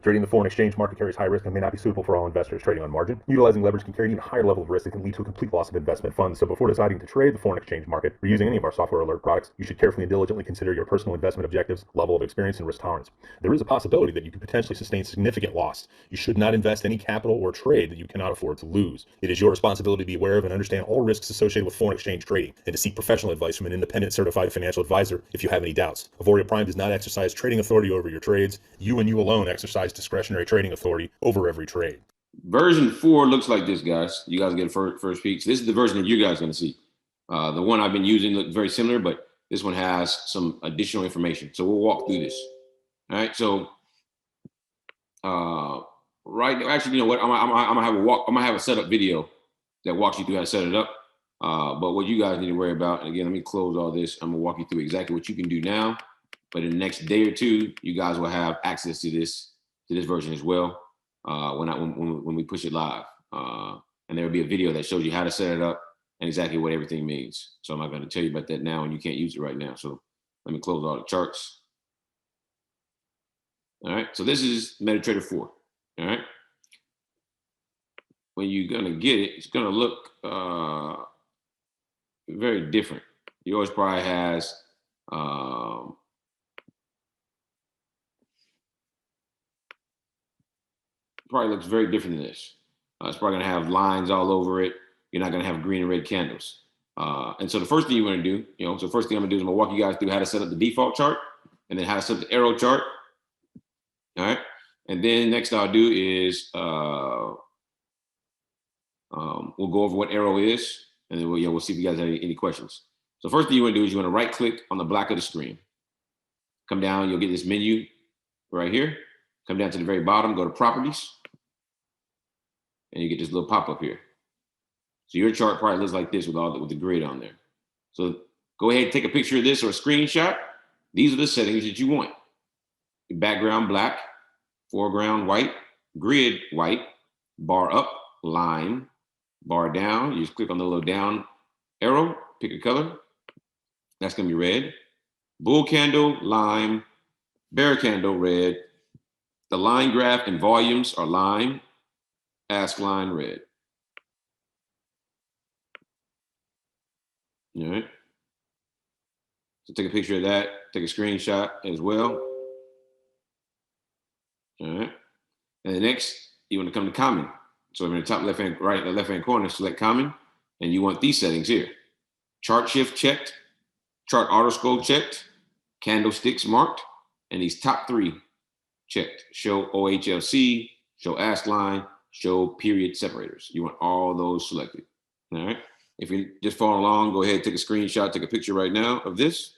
Trading the foreign exchange market carries high risk and may not be suitable for all investors. Trading on margin, utilizing leverage can carry an even higher level of risk that can lead to a complete loss of investment funds. So before deciding to trade the foreign exchange market or using any of our software alert products, you should carefully and diligently consider your personal investment objectives, level of experience, and risk tolerance. There is a possibility that you could potentially sustain significant loss. You should not invest any capital or trade that you cannot afford to lose. It is your responsibility to be aware of and understand all risks associated with foreign exchange trading and to seek professional advice from an independent certified financial advisor if you have any doubts. Auvoria Prime does not exercise trading authority over your trades. You and you alone exercise discretionary trading authority over every trade. Version 4 looks like this, guys. You guys get first peek. So this is the version that you guys are going to see. The one I've been using looks very similar, but this one has some additional information. So we'll walk through this. All right. So right now, actually, you know what? I'm gonna have a setup video that walks you through how to set it up. But what you guys need to worry about, and again, let me close all this. I'm gonna walk you through exactly what you can do now. But in the next day or two, you guys will have access to this version as well when we push it live. And there will be a video that shows you how to set it up and exactly what everything means. So I'm not going to tell you about that now, and you can't use it right now. So let me close all the charts. All right, so this is MetaTrader 4. All right. When you're going to get it, it's going to look very different. Yours probably has probably looks very different than this. It's probably going to have lines all over it. You're not going to have green and red candles. And so the first thing you want to do, so the first thing I'm going to do is I'm going to walk you guys through how to set up the default chart and then how to set up the AIRO chart. All right. And then next I'll do is we'll go over what AIRO is, and then we'll see if you guys have any questions. So first thing you want to do is you want to right click on the black of the screen. Come down, you'll get this menu right here. Come down to the very bottom, go to properties, and you get this little pop-up here. So your chart probably looks like this with the grid on there. So go ahead and take a picture of this or a screenshot. These are the settings that you want. Background black, foreground white, grid white, bar up, line, bar down. You just click on the little down arrow, pick a color. That's gonna be red. Bull candle, lime, bear candle, red. The line graph and volumes are lime, ask line, red. All right. So take a picture of that, take a screenshot as well. All right. And the next, you want to come to common. So in the top left-hand, right, the left-hand corner, select common, and you want these settings here. Chart shift checked, chart auto scroll checked, candlesticks marked, and these top three checked. Show OHLC, show ask line, show period separators. You want all those selected. All right. If you're just following along, go ahead, take a screenshot, take a picture right now of this.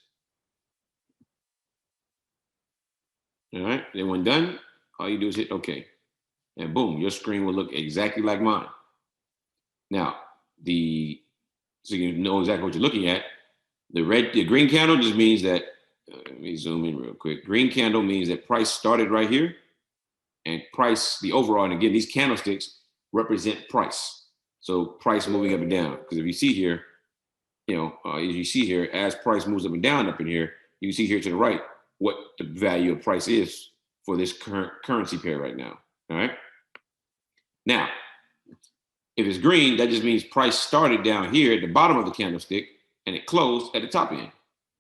All right. Then when done, all you do is hit OK. And boom, your screen will look exactly like mine. Now, so you know exactly what you're looking at. The green candle just means that, let me zoom in real quick. Green candle means that price started right here, and price, the overall, and again, these candlesticks represent price. So price moving up and down. Because if you see here, as you see here, as price moves up and down up in here, you can see here to the right what the value of price is for this current currency pair right now. All right. Now, if it's green, that just means price started down here at the bottom of the candlestick and it closed at the top end.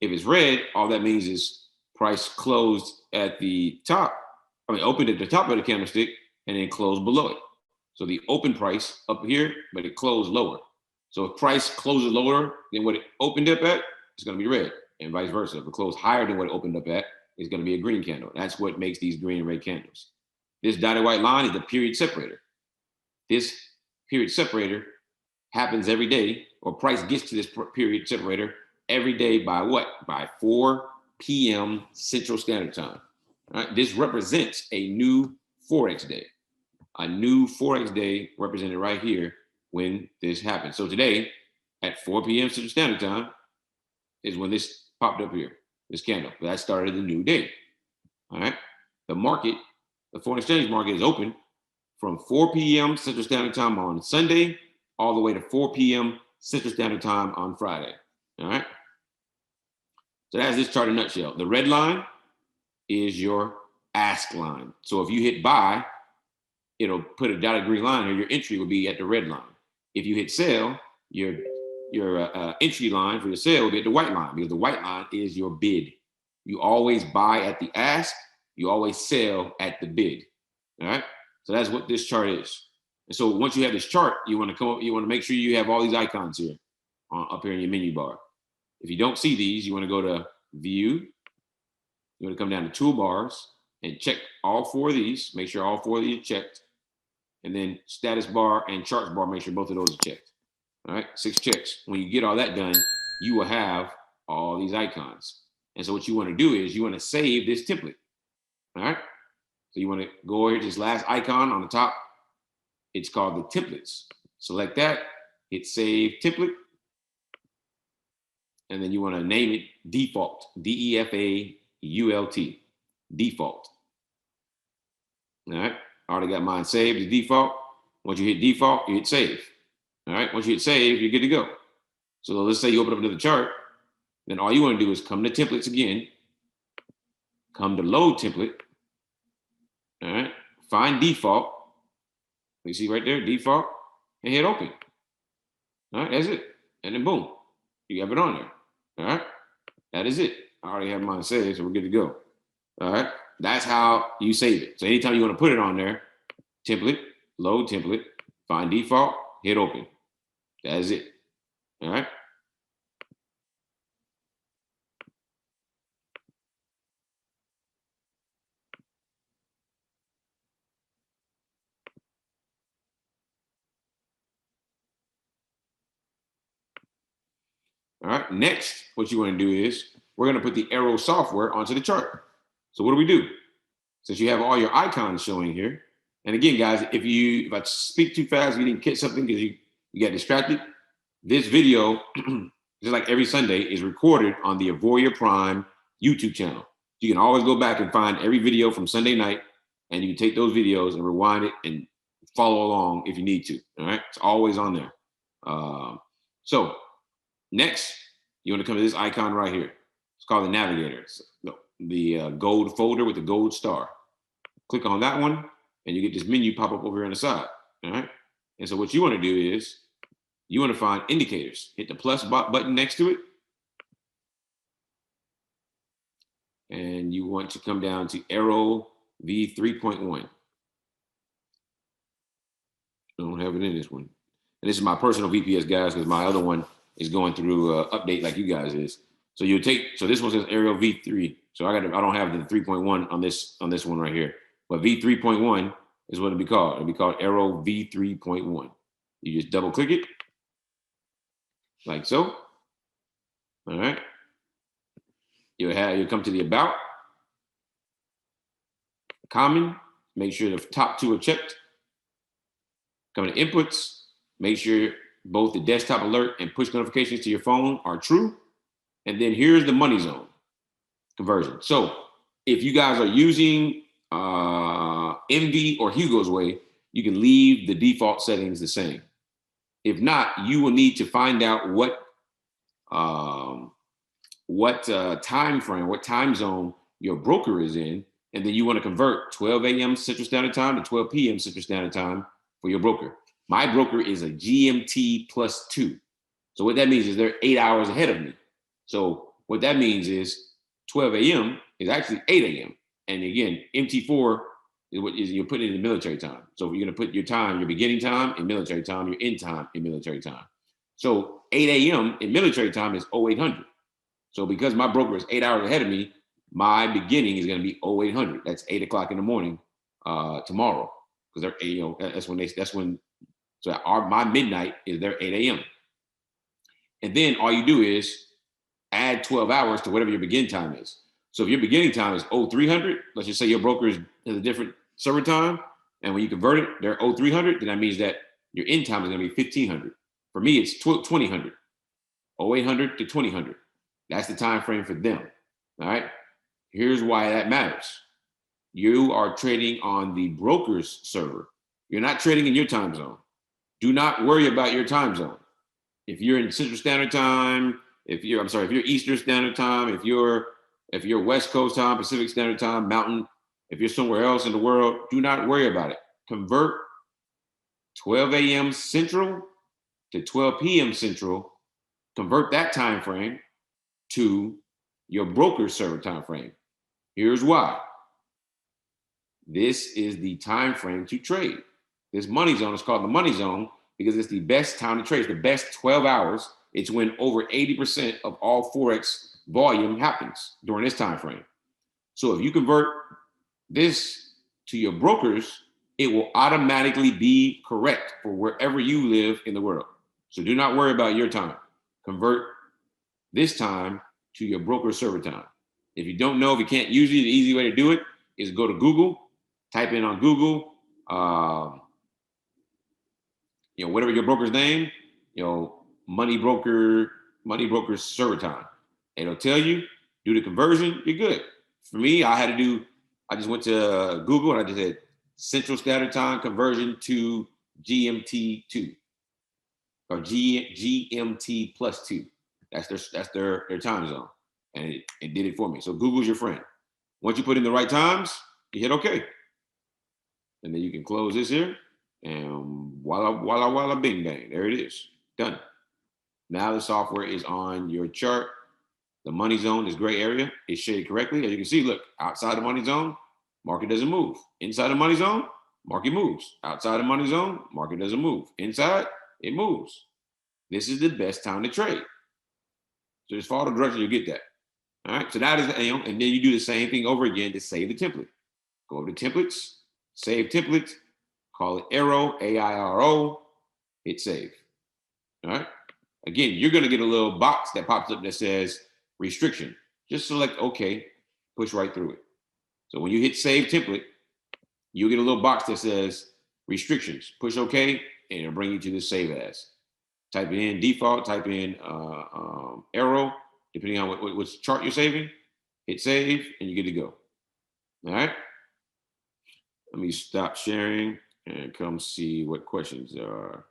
If it's red, all that means is price closed at the top, opened at the top of the candlestick and then closed below it. So the open price up here, but it closed lower. So if price closes lower than what it opened up at, it's going to be red, and vice versa. If it closed higher than what it opened up at, it's going to be a green candle. That's what makes these green and red candles. This dotted white line is the period separator. This period separator happens every day, or price gets to this period separator every day by what? By 4 p.m. Central Standard Time. All right? This represents a new Forex day. A new Forex day represented right here when this happened. So today at 4 p.m. Central Standard Time is when this popped up here, this candle. That started the new day. All right. The market, the foreign exchange market is open from 4 p.m. Central Standard Time on Sunday all the way to 4 p.m. Central Standard Time on Friday. All right. So that's this chart in a nutshell. The red line is your ask line. So if you hit buy, it'll put a dotted green line here. Your entry will be at the red line. If you hit sell, your entry line for your sale will be at the white line, because the white line is your bid. You always buy at the ask. You always sell at the bid. All right. So that's what this chart is. And so once you have this chart, you want to come up, you want to make sure you have all these icons here up here in your menu bar. If you don't see these, you want to go to view. You want to come down to toolbars and check all 4 of these. Make sure all 4 of these are checked. And then status bar and charts bar, make sure both of those are checked. All right, 6 checks. When you get all that done, you will have all these icons. And so what you want to do is you want to save this template. All right. So you want to go over here to this last icon on the top. It's called the templates. Select that, hit save template. And then you want to name it default, D-E-F-A-U-L-T, default. All right, I already got mine saved as default. Once you hit default, you hit save. All right, once you hit save, you're good to go. So let's say you open up another chart, then all you want to do is come to templates again, come to load template, all right, find default. You see right there, default, and hit open. All right, that's it. And then boom, you have it on there. All right, that is it. I already have mine saved, so we're good to go. All right, that's how you save it. So anytime you want to put it on there, template, load template, find default, hit open. That is it. All right. All right, next, what you want to do is we're going to put the AIRO software onto the chart. So what do? Since you have all your icons showing here, and again, guys, if I speak too fast, you didn't catch something because you got distracted, this video, just like every Sunday, is recorded on the Auvoria Prime YouTube channel. You can always go back and find every video from Sunday night, and you can take those videos and rewind it and follow along if you need to. All right, it's always on there. So next, you want to come to this icon right here. It's called the navigator. The gold folder with the gold star. Click on that one, and you get this menu pop up over here on the side. All right. And so what you want to do is you want to find indicators. Hit the plus button next to it. And you want to come down to AIRO V3.1. I don't have it in this one. And this is my personal VPS, guys, because my other one is going through update like you guys is. So you take, so this one says AIRO V3. So I don't have the 3.1 on this one right here. But V3.1 is what it'll be called. It'll be called AIRO V3.1. You just double click it, like so. All right. You'll come to the about, common, make sure the top 2 are checked. Come to inputs, make sure both the desktop alert and push notifications to your phone are true. And then here's the money zone conversion. So if you guys are using Envy or Hugo's Way, you can leave the default settings the same. If not, you will need to find out what time frame, what time zone your broker is in, and then you want to convert 12 a.m. Central Standard Time to 12 p.m. Central Standard Time for your broker. My broker is a GMT +2. So what that means is they're 8 hours ahead of me. So what that means is 12 a.m. is actually 8 a.m. And again, MT4 is what you're putting in the military time. So you're going to put your time, your beginning time in military time, your end time in military time. So 8 a.m. in military time is 0800. So because my broker is 8 hours ahead of me, my beginning is going to be 0800. That's 8 o'clock in the morning tomorrow, because they're my midnight is their 8 a.m. And then all you do is add 12 hours to whatever your begin time is. So if your beginning time is 0300, let's just say your broker has a different server time, and when you convert it, they're 0300, then that means that your end time is going to be 1500. For me, it's 2000, 0800 to 2000. That's the time frame for them. All right. Here's why that matters. You are trading on the broker's server. You're not trading in your time zone. Do not worry about your time zone. if you're in Central Standard Time, if you're Eastern Standard Time, if you're West Coast time, Pacific Standard Time, Mountain, if you're somewhere else in the world, do not worry about it. Convert 12 a.m. Central to 12 p.m. Central. Convert that time frame to your broker server time frame. Here's why. This is the time frame to trade. This money zone is called the money zone because it's the best time to trade. It's the best 12 hours. It's when over 80% of all Forex volume happens during this time frame. So if you convert this to your brokers, it will automatically be correct for wherever you live in the world. So do not worry about your time. Convert this time to your broker server time. If you don't know, if you can't use it, the easy way to do it is go to Google, type in on Google, whatever your broker's name, money broker server time. And it'll tell you, do the conversion, you're good. For me, I just went to Google and I just said Central Standard Time conversion to GMT2 or GMT plus 2. That's their time zone. And it did it for me. So Google's your friend. Once you put in the right times, you hit OK. And then you can close this here. And voila, bing, bang. There it is. Done. Now the software is on your chart. The money zone is gray area. It's shaded correctly. As you can see, look, outside the money zone, market doesn't move. Inside the money zone, market moves. Outside the money zone, market doesn't move. Inside, it moves. This is the best time to trade. So just follow the direction, you'll get that. All right, so that is, and then you do the same thing over again to save the template. Go over to templates, save template, call it AIRO, AIRO, hit save. All right, again, you're gonna get a little box that pops up that says restriction. Just select OK, push right through it. So when you hit save template, you'll get a little box that says restrictions. Push OK, and it'll bring you to this save as. Type it in default, type in AIRO, depending on which chart you're saving. Hit save, and you're good to go. All right. Let me stop sharing and come see what questions are.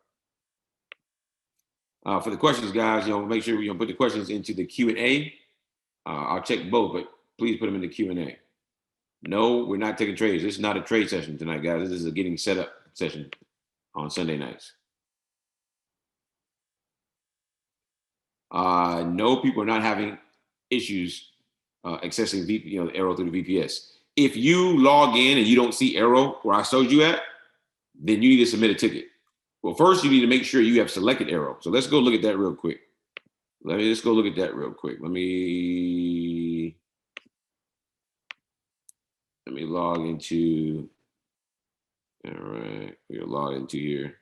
For the questions, guys, make sure you put the questions into the Q&A. I'll check both, but please put them in the Q&A. No, we're not taking trades. This is not a trade session tonight, guys. This is a getting set up session on Sunday nights. No, people are not having issues accessing the AIRO through the VPS. If you log in and you don't see AIRO where I showed you at, then you need to submit a ticket. Well, first you need to make sure you have selected AIRO. So let's go look at that real quick. Let me log into. All right, we'll log into here.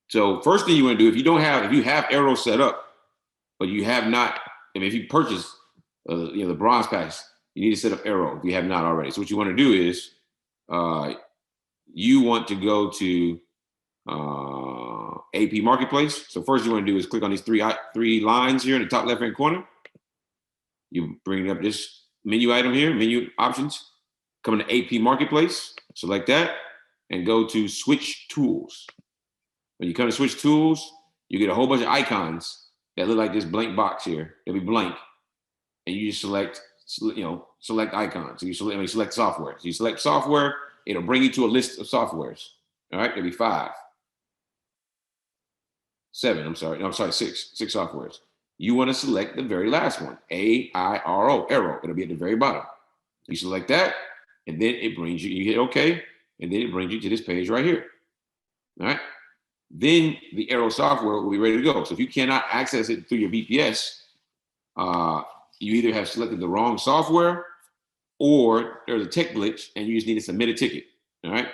So first thing you want to do, if you have AIRO set up, but you have not, if you purchase the bronze pass, you need to set up AIRO if you have not already. So what you want to do is you want to go to AP Marketplace. So first you want to do is click on these three lines here in the top left-hand corner. You bring up this menu item here, menu options. Come into AP Marketplace, select that, and go to Switch Tools. When you come to Switch Tools, you get a whole bunch of icons that look like this blank box here. It'll be blank, and you just select icons. So you select software. So you select software. It'll bring you to a list of softwares. All right, it'll be 6 softwares. You want to select the very last one, AIRO, AIRO. It'll be at the very bottom. You select that, and then it brings you hit OK, and then it brings you to this page right here. All right. Then the AIRO software will be ready to go. So if you cannot access it through your VPS, you either have selected the wrong software or there's a tech glitch and you just need to submit a ticket. All right.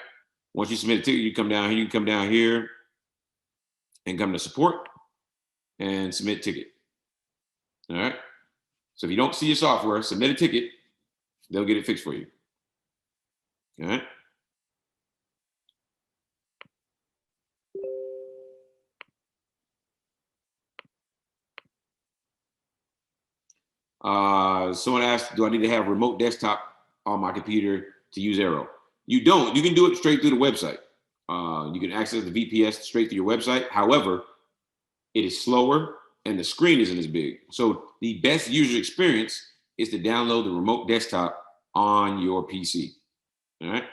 Once you submit a ticket, you come down here and come to support and submit ticket. All right. So if you don't see your software, submit a ticket, they'll get it fixed for you. All right. Someone asked, do I need to have a remote desktop on my computer to use AIRO? You don't. You can do it straight through the website. You can access the VPS straight through your website. However, it is slower, and the screen isn't as big. So the best user experience is to download the remote desktop on your PC. All right.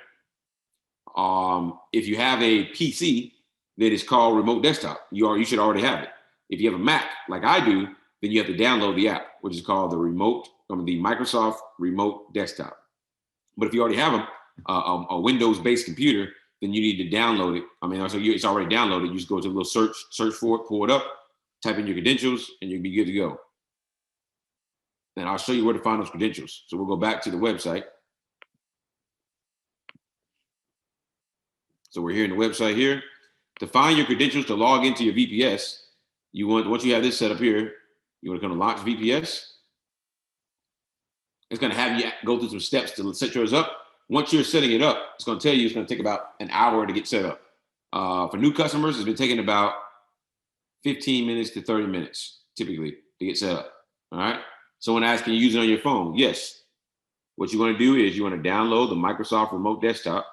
If you have a PC that is called remote desktop, you should already have it. If you have a Mac like I do, then you have to download the app, which is called the Microsoft Remote Desktop. But if you already have a Windows-based computer, then you need to download it. I mean, so it's already downloaded. You just go to a little search for it, pull it up, type in your credentials, and you'll be good to go. And I'll show you where to find those credentials. So we'll go back to the website. So we're here in the website here. To find your credentials to log into your VPS, once you have this set up here, you want to come to launch VPS. It's going to have you go through some steps to set yours up. Once you're setting it up, it's going to tell you it's going to take about an hour to get set up. For new customers, it's been taking about 15 minutes to 30 minutes, typically, to get set up. All right. Someone asks, can you use it on your phone? Yes. What you want to do is you want to download the Microsoft Remote Desktop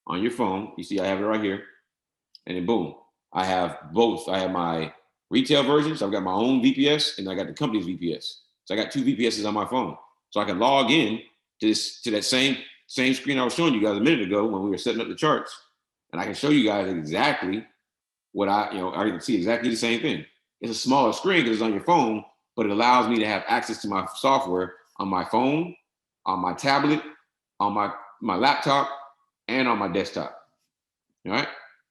on your phone. You see, I have it right here. And then boom, I have both. I have my retail version. So I've got my own VPS and I got the company's VPS. So I got two VPSs on my phone. So I can log in to that same screen I was showing you guys a minute ago when we were setting up the charts. And I can show you guys exactly what I can see exactly the same thing. It's a smaller screen because it's on your phone, but it allows me to have access to my software on my phone, on my tablet, on my laptop, and on my desktop. All right.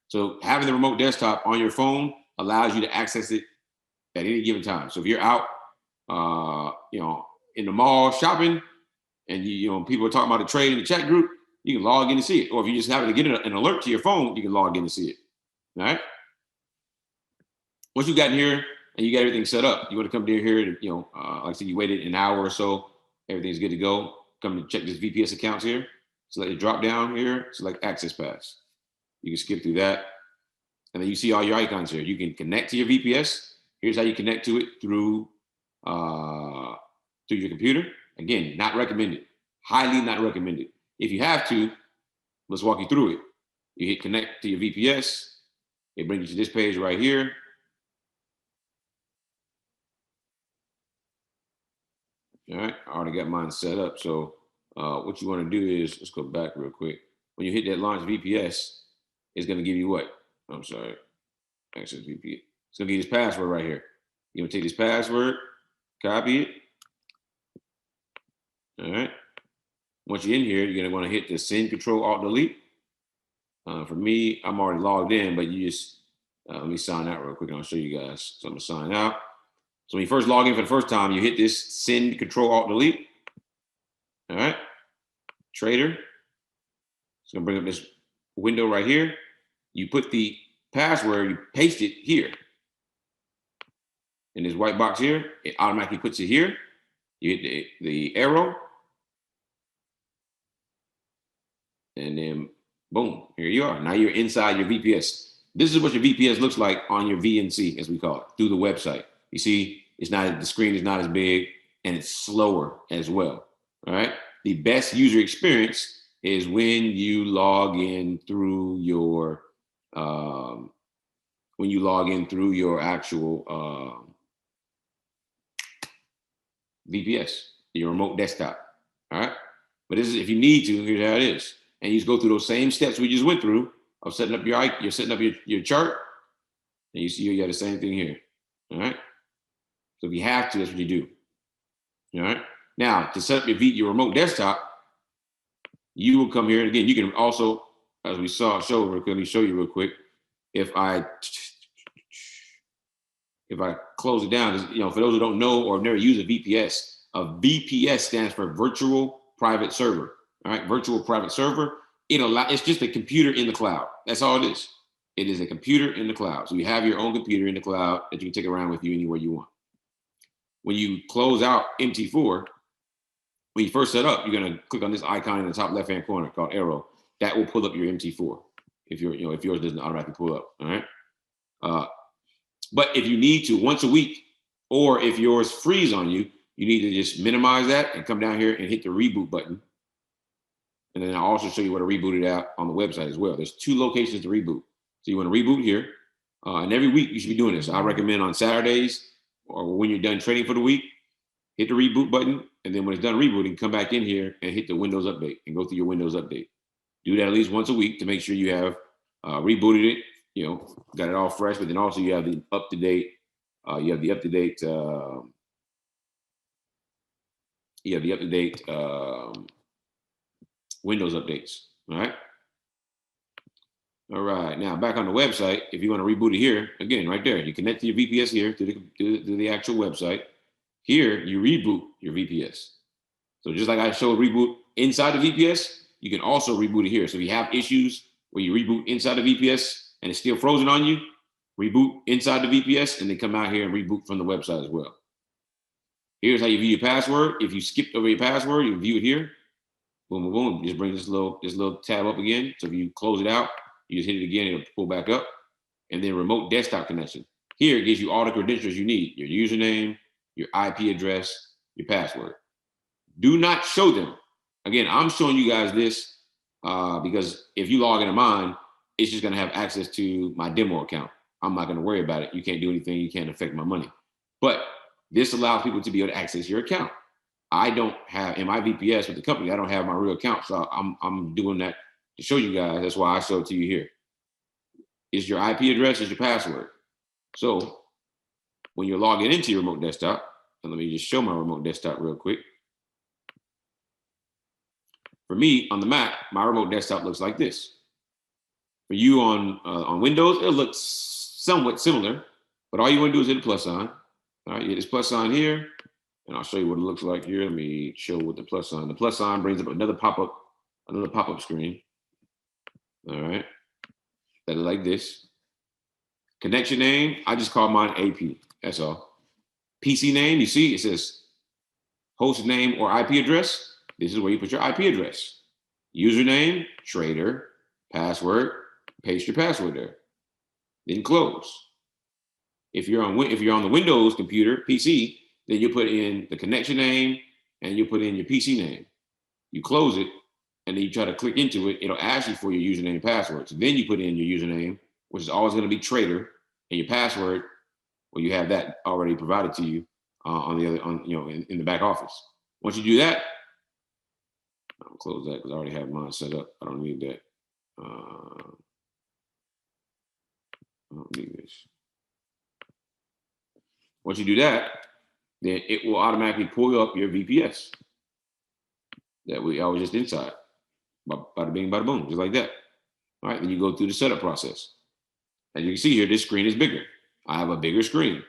So having the remote desktop on your phone allows you to access it at any given time. So if you're out, in the mall shopping, and people are talking about a trade in the chat group, you can log in and see it. Or if you just happen to get an alert to your phone, you can log in and see it. All right. Once you got in here and you got everything set up, you want to come down here to, like I said, you waited an hour or so, everything's good to go. Come to check this VPS accounts here. Select the drop down here, select access pass. You can skip through that. And then you see all your icons here. You can connect to your VPS. Here's how you connect to it through your computer. Again, not recommended. Highly not recommended. If you have to, let's walk you through it. You hit connect to your VPS. It brings you to this page right here. All right, I already got mine set up. So what you want to do is, let's go back real quick. When you hit that launch VPS, it's going to give you what? I'm sorry. Access VPS. It's going to give you this password right here. You're going to take this password, copy it. All right. Once you're in here, you're going to want to hit the send control alt delete. For me, I'm already logged in, but you just, let me sign out real quick and I'll show you guys. So I'm going to sign out. So when you first log in for the first time, you hit this send control alt delete. All right. Trader. It's going to bring up this window right here. You put the password, you paste it here. In this white box here, it automatically puts it here. You hit the arrow. And then boom, here you are. Now you're inside your VPS. This is what your VPS looks like on your VNC, as we call it, through the website. You see, the screen is not as big and it's slower as well. All right. The best user experience is when you log in through your actual VPS, your remote desktop. All right. But this is, if you need to, here's how it is. And you just go through those same steps we just went through of setting up your chart, and you see you got the same thing here. All right. So if you have to, that's what you do. All right. Now to set up your remote desktop, you will come here, and again, you can also, as we let me show you real quick. If I close it down, for those who don't know or have never used a VPS stands for virtual private server. All right, virtual private server. It's just a computer in the cloud. That's all it is. It is a computer in the cloud. So you have your own computer in the cloud that you can take around with you anywhere you want. When you close out MT4, when you first set up, you're going to click on this icon in the top left-hand corner called AIRO. That will pull up your MT4 if yours doesn't automatically pull up. All right. But if you need to once a week, or if yours freeze on you, you need to just minimize that and come down here and hit the reboot button. And then I'll also show you what to reboot it out on the website as well. There's two locations to reboot. So you want to reboot here. And every week you should be doing this. I recommend on Saturdays or when you're done trading for the week, hit the reboot button. And then when it's done rebooting, come back in here and hit the Windows update and go through your Windows update. Do that at least once a week to make sure you have rebooted it, got it all fresh, but then also you have the up-to-date, Windows updates. All right. All right. Now back on the website, if you want to reboot it here, again, right there, you connect to your VPS here to the actual website. Here, you reboot your VPS. So just like I showed reboot inside the VPS, you can also reboot it here. So if you have issues where you reboot inside the VPS and it's still frozen on you, reboot inside the VPS and then come out here and reboot from the website as well. Here's how you view your password. If you skipped over your password, you can view it here. Boom, boom, boom. Just bring this little tab up again. So if you close it out, you just hit it again, it'll pull back up. And then remote desktop connection. Here it gives you all the credentials you need: your username, your IP address, your password. Do not show them. Again, I'm showing you guys this because if you log into mine, it's just going to have access to my demo account. I'm not going to worry about it. You can't do anything. You can't affect my money. But this allows people to be able to access your account. I don't have, in my VPS with the company, I don't have my real account. So I'm doing that to show you guys. That's why I show it to you here. Is your IP address, is your password. So when you're logging into your remote desktop, and let me just show my remote desktop real quick. For me, on the Mac, my remote desktop looks like this. For you on Windows, it looks somewhat similar, but all you want to do is hit the plus sign. All right, you hit this plus sign here, and I'll show you what it looks like here. Let me show with the plus sign. The plus sign brings up another pop-up screen. All right, that is like this. Connection name, I just call mine AP. That's all. PC name, you see, it says host name or IP address. This is where you put your IP address. Username, trader, password, paste your password there. Then close. If you're on the Windows computer, PC, then you put in the connection name and you put in your PC name. You close it, and then you try to click into it. It'll ask you for your username and password. So then you put in your username, which is always going to be trader, and your password, well, you have that already provided to you in the back office. Once you do that, I'll close that because I already have mine set up. I don't need that. I don't need this. Once you do that, then it will automatically pull up your VPS that I was just inside. Bada bing, bada boom, just like that. All right, then you go through the setup process. As you can see here, this screen is bigger. I have a bigger screen.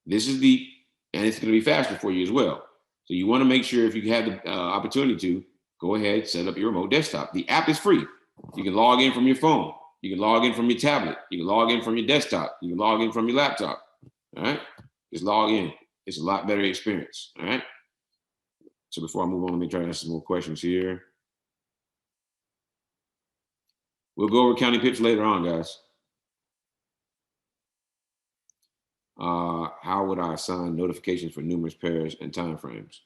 And it's going to be faster for you as well. So you want to make sure, if you have the opportunity to, go ahead, set up your remote desktop. The app is free. You can log in from your phone. You can log in from your tablet. You can log in from your desktop. You can log in from your laptop. All right, just log in. It's a lot better experience. All right. So before I move on, let me try to answer some more questions here. We'll go over counting pips later on, guys. How would I assign notifications for numerous pairs and timeframes?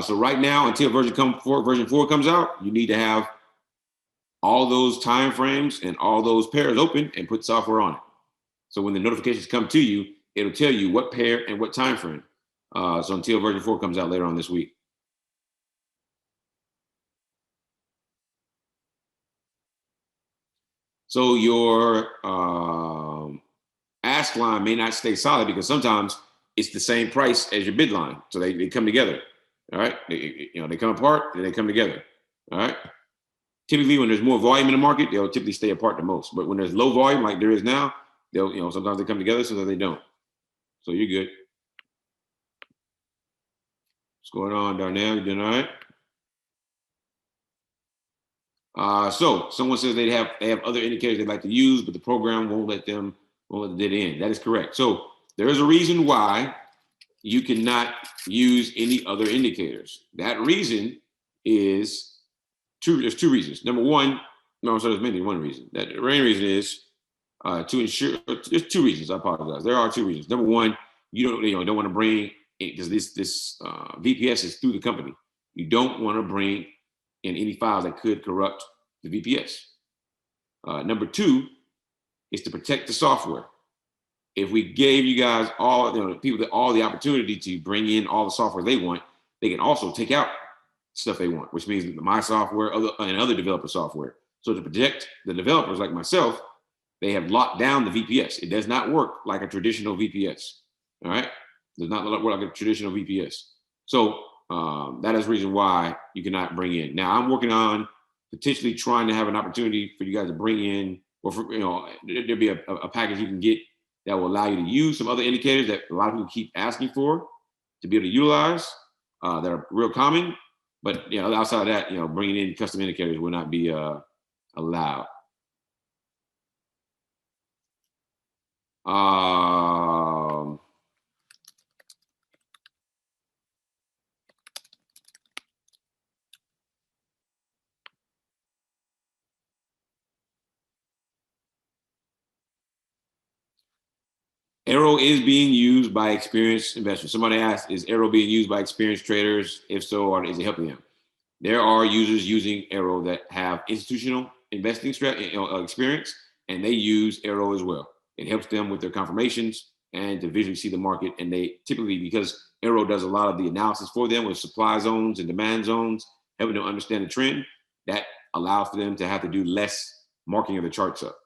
So right now, until version 4 comes out, you need to have all those timeframes and all those pairs open and put software on it. So when the notifications come to you, it'll tell you what pair and what time frame. So until version 4 comes out later on this week. So your ask line may not stay solid because sometimes it's the same price as your bid line. So they come together. All right. They come apart and they come together. All right. Typically, when there's more volume in the market, they'll typically stay apart the most. But when there's low volume, like there is now, they'll, sometimes they come together, sometimes they don't. So you're good. What's going on, Darnell? You doing all right? So someone says they have other indicators they'd like to use, but the program won't let the data in. That is correct. So there is a reason why you cannot use any other indicators. That reason is there's two reasons. Number one, there's mainly one reason. The main reason is to ensure. There's two reasons. I apologize. There are two reasons. Number one, you don't want to bring, because this VPS is through the company. You don't want to bring in any files that could corrupt the VPS. Number two, is to protect the software. If we gave you guys all, people all the opportunity to bring in all the software they want, they can also take out stuff they want, which means my software and other developer software. So to protect the developers like myself, they have locked down the VPS. It does not work like a traditional VPS. All right, it does not work like a traditional VPS. So that is the reason why you cannot bring in. Now I'm working on potentially trying to have an opportunity for you guys to bring in, or for, there'll be a package you can get that will allow you to use some other indicators that a lot of people keep asking for to be able to utilize that are real common. But outside of that, bringing in custom indicators will not be allowed. AIRO is being used by experienced investors. Somebody asked, is AIRO being used by experienced traders? If so, or is it helping them? There are users using AIRO that have institutional investing experience, and they use AIRO as well. It helps them with their confirmations and to visually see the market. And they typically, because AIRO does a lot of the analysis for them with supply zones and demand zones, helping them understand the trend, that allows for them to have to do less marking of the charts up.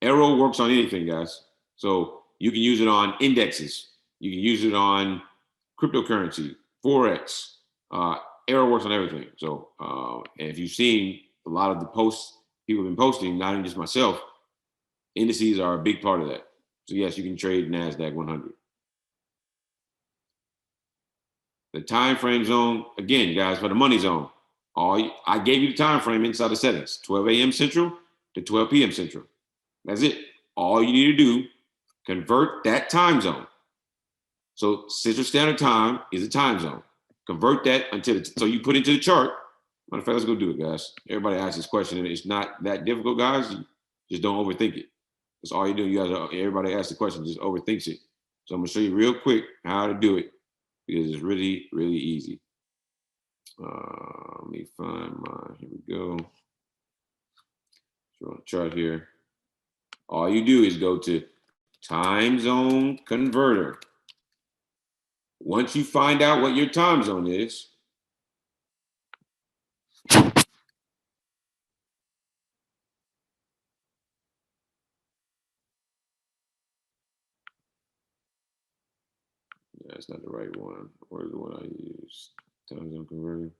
AIRO works on anything, guys. So you can use it on indexes. You can use it on cryptocurrency, Forex. AIRO works on everything. So and if you've seen a lot of the posts people have been posting, not even just myself, indices are a big part of that. So yes, you can trade NASDAQ 100. The time frame zone, again, guys, for the money zone. I gave you the time frame inside the settings, 12 a.m. Central to 12 p.m. Central. That's it. All you need to do, convert that time zone. So Central Standard Time is a time zone. Convert that so you put into the chart. Matter of fact, let's go do it, guys. Everybody asks this question, and it's not that difficult, guys. Just don't overthink it. That's all you do. Everybody asks the question, just overthinks it. So I'm gonna show you real quick how to do it because it's really, really easy. Let me find here we go. Draw a chart here. All you do is go to time zone converter. Once you find out what your time zone is, that's not the right one. Where's the one I use? Time zone converter.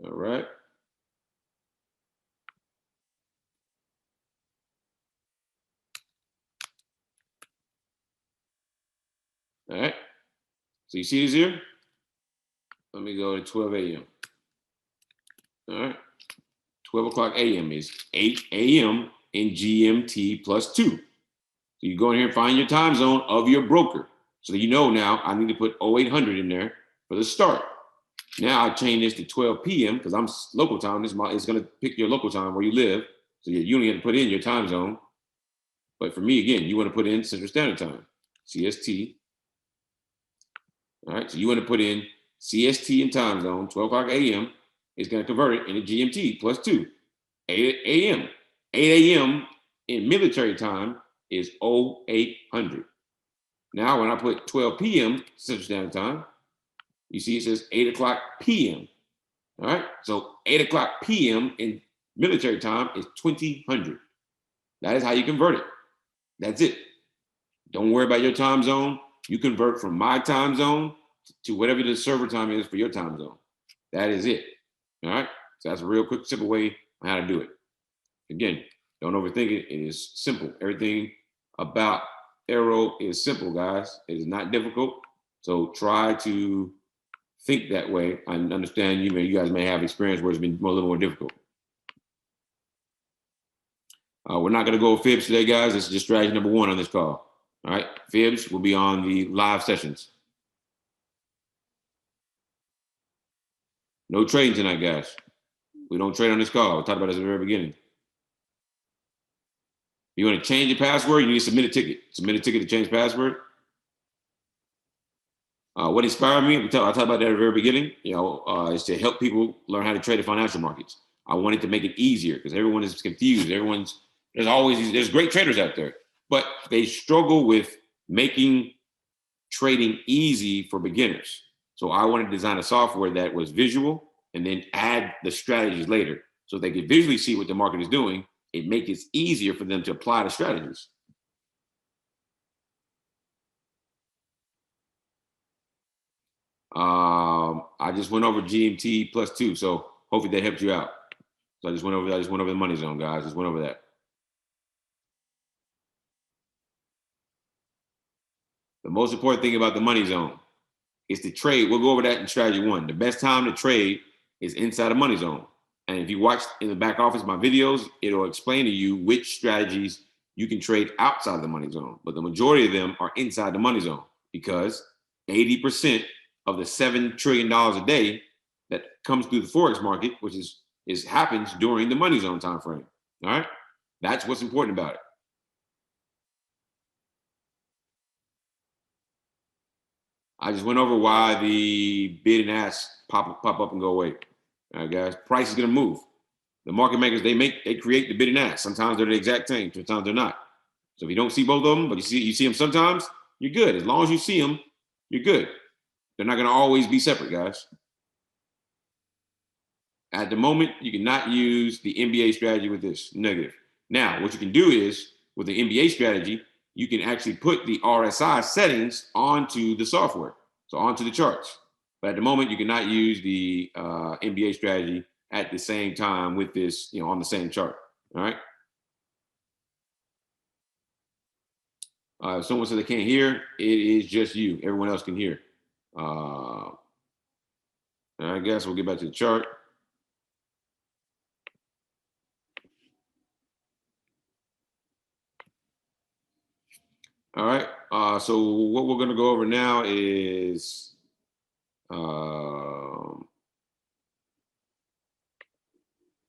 All right. All right. So you see this here? Let me go to 12 a.m. All right. 12 o'clock a.m. is 8 a.m. in GMT plus 2. So you go in here and find your time zone of your broker. So that you know now I need to put 0800 in there for the start. Now I change this to 12 p.m. because I'm local time. It's going to pick your local time where you live. So you only have to put in your time zone. But for me, again, you want to put in Central Standard Time, CST. All right, so you want to put in CST in time zone, 12 o'clock a.m. It's going to convert it into GMT plus 2, 8 a.m. 8 a.m. in military time is 0800. Now, when I put 12 p.m. Central Standard Time, you see it says 8 o'clock p.m. All right, so 8 o'clock p.m. in military time is 2000. That is how you convert it. That's it. Don't worry about your time zone. You convert from my time zone to whatever the server time is for your time zone. That is it. All right. So that's a real quick, simple way on how to do it. Again, don't overthink it. It is simple. Everything about AIRO is simple, guys. It is not difficult. So try to think that way. I understand you guys may have experience where it's been a little more difficult. We're not going to go fibs today, guys. This is just strategy number 1 on this call. All right, fibs will be on the live sessions. No trading tonight, guys. We don't trade on this call. We talked about this at the very beginning. You want to change your password, you need to submit a ticket. Submit a ticket to change password. What inspired me, I talked about that at the very beginning, is to help people learn how to trade the financial markets. I wanted to make it easier because everyone is confused. There's great traders out there, but they struggle with making trading easy for beginners. So I wanted to design a software that was visual and then add the strategies later. So they could visually see what the market is doing. It makes it easier for them to apply the strategies. I just went over GMT +2, so hopefully that helped you out. So I just went over the money zone, guys. Just went over that. The most important thing about the money zone is to trade. We'll go over that in strategy 1. The best time to trade is inside the money zone. And if you watch in the back office my videos, it'll explain to you which strategies you can trade outside the money zone. But the majority of them are inside the money zone because 80% of the $7 trillion a day that comes through the Forex market, which happens during the money zone time frame. All right. That's what's important about it. I just went over why the bid and ask pop up and go away. All right, guys. Price is going to move. The market makers, they create the bid and ask. Sometimes they're the exact same. Sometimes they're not. So if you don't see both of them, but you see them sometimes, you're good. As long as you see them, you're good. They're not going to always be separate, guys. At the moment, you cannot use the NBA strategy with this negative. Now, what you can do is with the NBA strategy, you can actually put the RSI settings onto the software, so onto the charts. But at the moment, you cannot use the NBA strategy at the same time with this, on the same chart. All right. If someone says they can't hear, it is just you. Everyone else can hear. I guess we'll get back to the chart. All right. So what we're going to go over now is let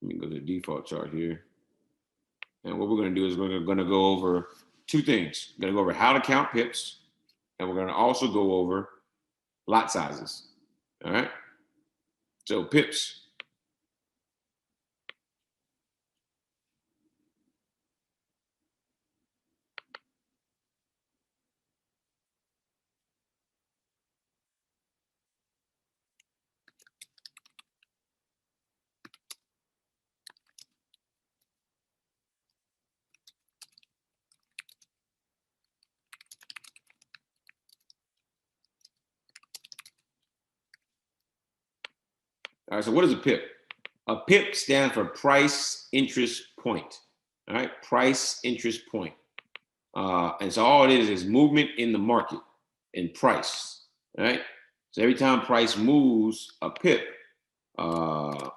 me go to the default chart here. And what we're going to do is we're going to go over 2 things. We're going to go over how to count pips, and we're going to also go over lot sizes. All right. So pips. All right. So what is a pip? A pip stands for price interest point. All right. Price interest point. And so all it is movement in the market in price. All right. So every time price moves a pip, and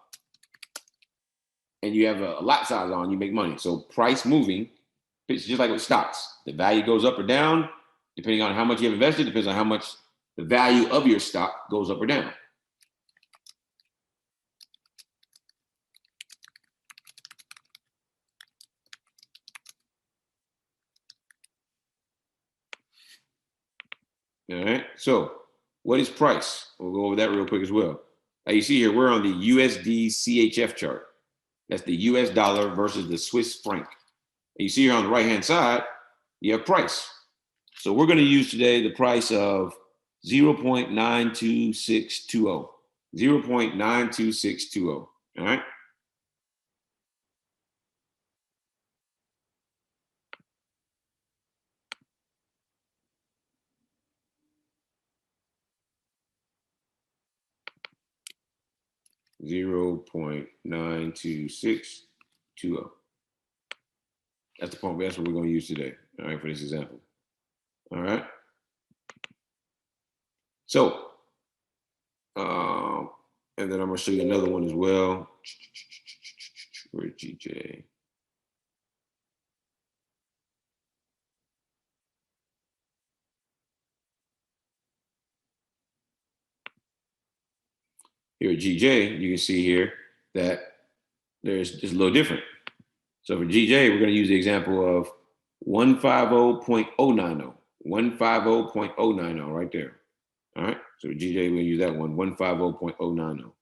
you have a lot size on, you make money. So price moving, it's just like with stocks. The value goes up or down, depending on how much you have invested, depends on how much the value of your stock goes up or down. All right. So what is price? We'll go over that real quick as well. Now you see here, we're on the USD CHF chart. That's the US dollar versus the Swiss franc. And you see here on the right-hand side, you have price. So we're going to use today the price of 0.92620. 0.92620. All right. $0.92620. That's the point. That's what we're going to use today. All right, for this example. All right. So, and then I'm going to show you another one as well. Where's GJ? Here at GJ, you can see here that there's just a little different. So for GJ, we're going to use the example of 150.090. 150.090 right there. All right. So GJ, we're going to use that one, 150.090.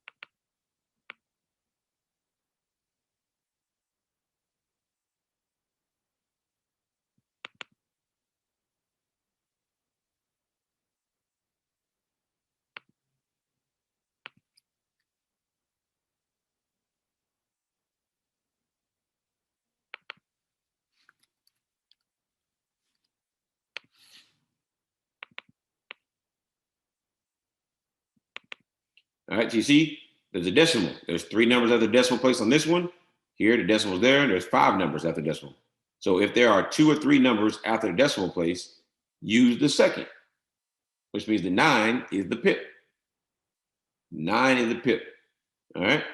All right, so you see, there's a decimal. There's 3 numbers at the decimal place on this one. Here, the decimal's there. There's 5 numbers after the decimal. So if there are 2 or 3 numbers after the decimal place, use the second, which means the 9 is the pip. 9 is the pip. All right.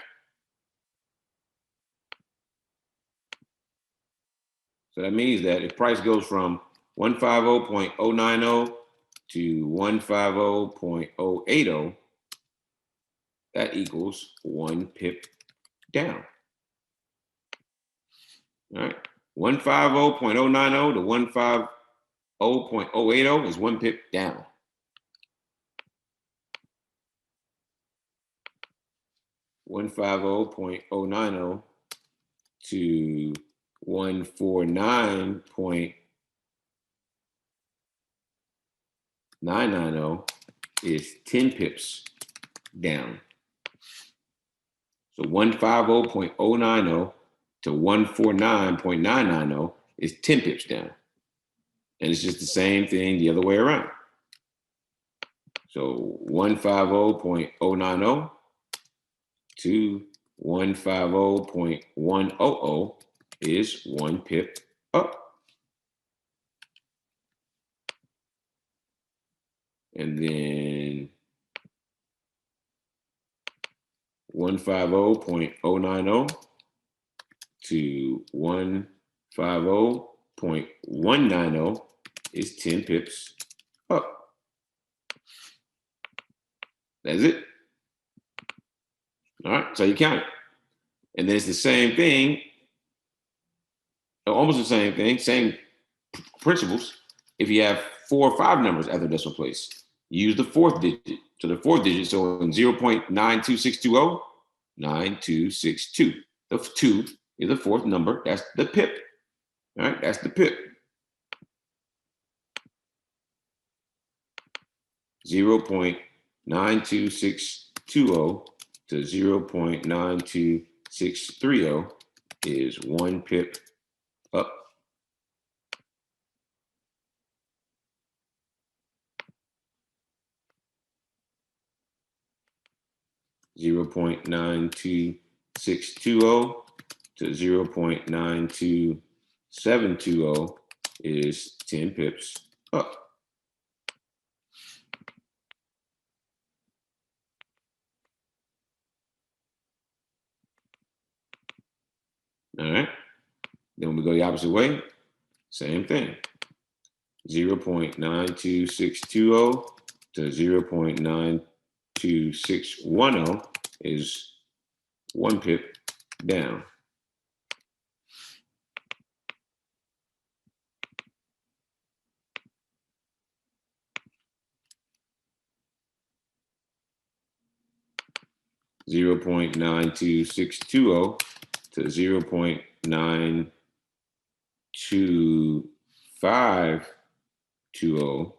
So that means that if price goes from 150.090 to 150.080, that equals 1 pip down. All right. 150.090 to 150.080 is 1 pip down. One 150.090 to 149.990 is 10 pips down. So 150.090 to 149.990 is 10 pips down. And it's just the same thing the other way around. So 150.090 to 150.100 is 1 pip up. And then 150.090 to 150.190 is 10 pips up. That's it. All right, so you count it. And then it's the same thing, almost the same thing, same principles. If you have 4 or 5 numbers at the decimal place, use the 4th digit. So the 4th digit, so in 0.92620, 9262. The 2 is the 4th number. That's the pip. All right, that's the pip. 0.92620 to 0.92630 is 1 pip up. Zero 0.92620 to 0.92720 is 10 pips up. All right. Then when we go the opposite way, same thing. 0.92620 to 0.92610 is 1 pip down. Zero 0.92620 to 0.92520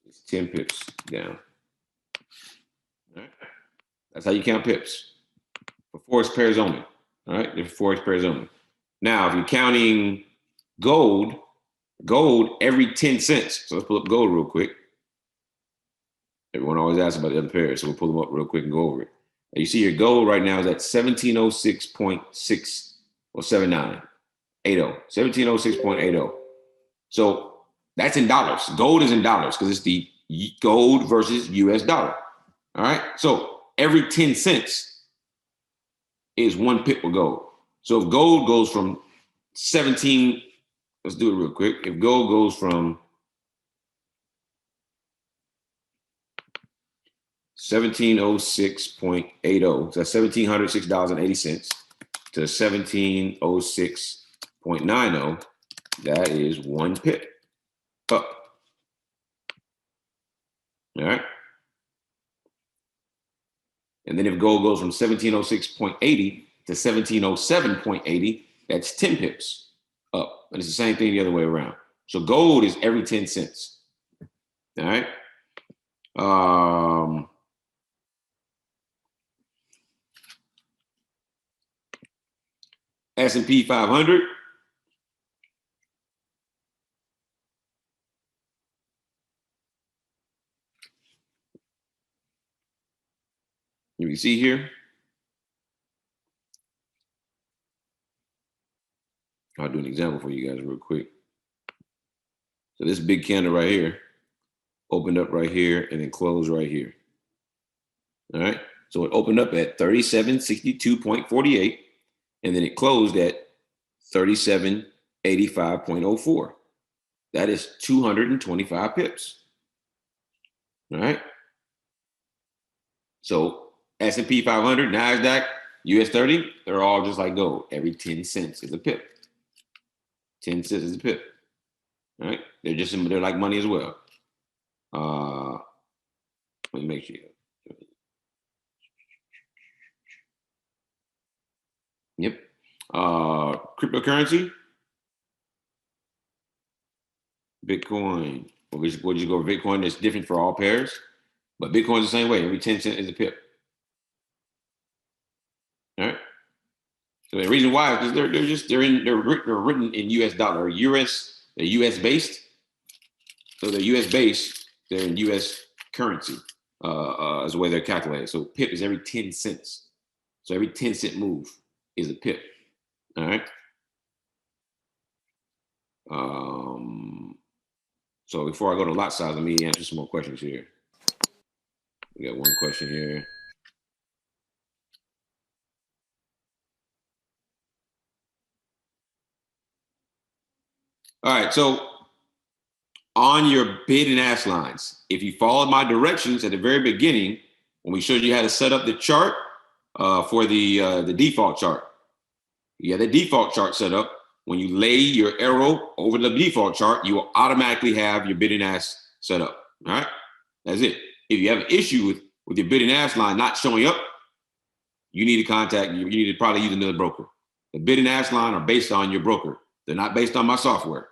is 10 pips down. All right. That's how you count pips for forex pairs only. All right, for forex pairs only. Now, if you're counting gold every 10 cents. So let's pull up gold real quick. Everyone always asks about the other pairs, so we'll pull them up real quick and go over it. Now you see your gold right now is at 1706.6 or 79. 1706.80. So that's in dollars. Gold is in dollars because it's the gold versus US dollar. All right. So every 10 cents is 1 pip of gold. So if gold goes from 17, let's do it real quick. If gold goes from 1706.80. So that's $1,706.80 to 1706.90. That is 1 pip up. All right. And then if gold goes from 1706.80 to 1707.80, that's 10 pips up. And it's the same thing the other way around. So gold is every 10 cents. All right. S&P 500. You can see here. I'll do an example for you guys real quick. So this big candle right here opened up right here and then closed right here. All right. So it opened up at 3762.48 and then it closed at 3785.04. That is 225 pips. All right. So S&P 500, NASDAQ, US 30, they're all just like gold. Every 10 cents is a pip. 10 cents is a pip. All right. They're like money as well. Let me make sure. Yep. Cryptocurrency. Bitcoin. We'll just go for Bitcoin. That's different for all pairs. But Bitcoin's the same way. Every 10 cents is a pip. All right. So the reason why is because they're written in US dollar, they're US based. So they're US based, they're in US currency, as the way they're calculated. So pip is every 10 cents. So every 10 cent move is a pip. All right. So before I go to lot size, let me answer some more questions here. We got one question here. All right, so on your bid and ask lines, if you followed my directions at the very beginning, when we showed you how to set up the chart for the default chart, you have the default chart set up. When you lay your arrow over the default chart, you will automatically have your bid and ask set up. All right, that's it. If you have an issue with your bid and ask line not showing up, you need to contact you. You need to probably use another broker. The bid and ask line are based on your broker. They're not based on my software.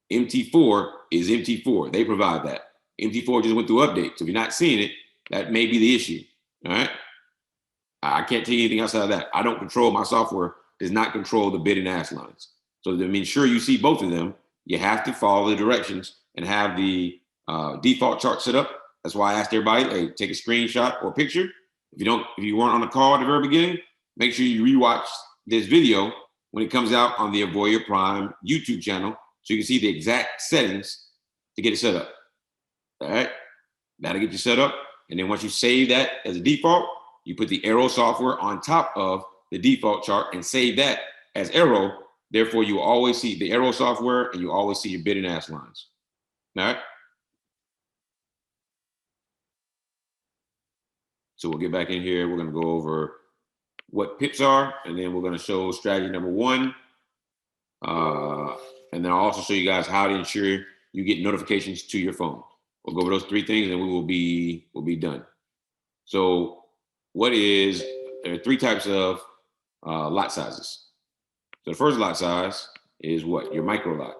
MT4 is MT4. They provide that. MT4 just went through updates. So if you're not seeing it, that may be the issue. All right. I can't tell you anything outside of that. I don't control, my software does not control the bid and ask lines. So to ensure you see both of them, you have to follow the directions and have the default chart set up. That's why I asked everybody, hey, take a screenshot or a picture. If you weren't on the call at the very beginning, make sure you rewatch this video when it comes out on the Auvoria Prime YouTube channel, so you can see the exact settings to get it set up. All right, that'll get you set up. And then once you save that as a default, you put the AIRO software on top of the default chart and save that as AIRO. Therefore, you always see the AIRO software and you always see your bid and ask lines. All right. So we'll get back in here. We're going to go over what pips are, and then we're going to show strategy number 1. And then I'll also show you guys how to ensure you get notifications to your phone. We'll go over those 3 things and we'll be done. So there are 3 types of lot sizes. So the first lot size is what? Your micro lot.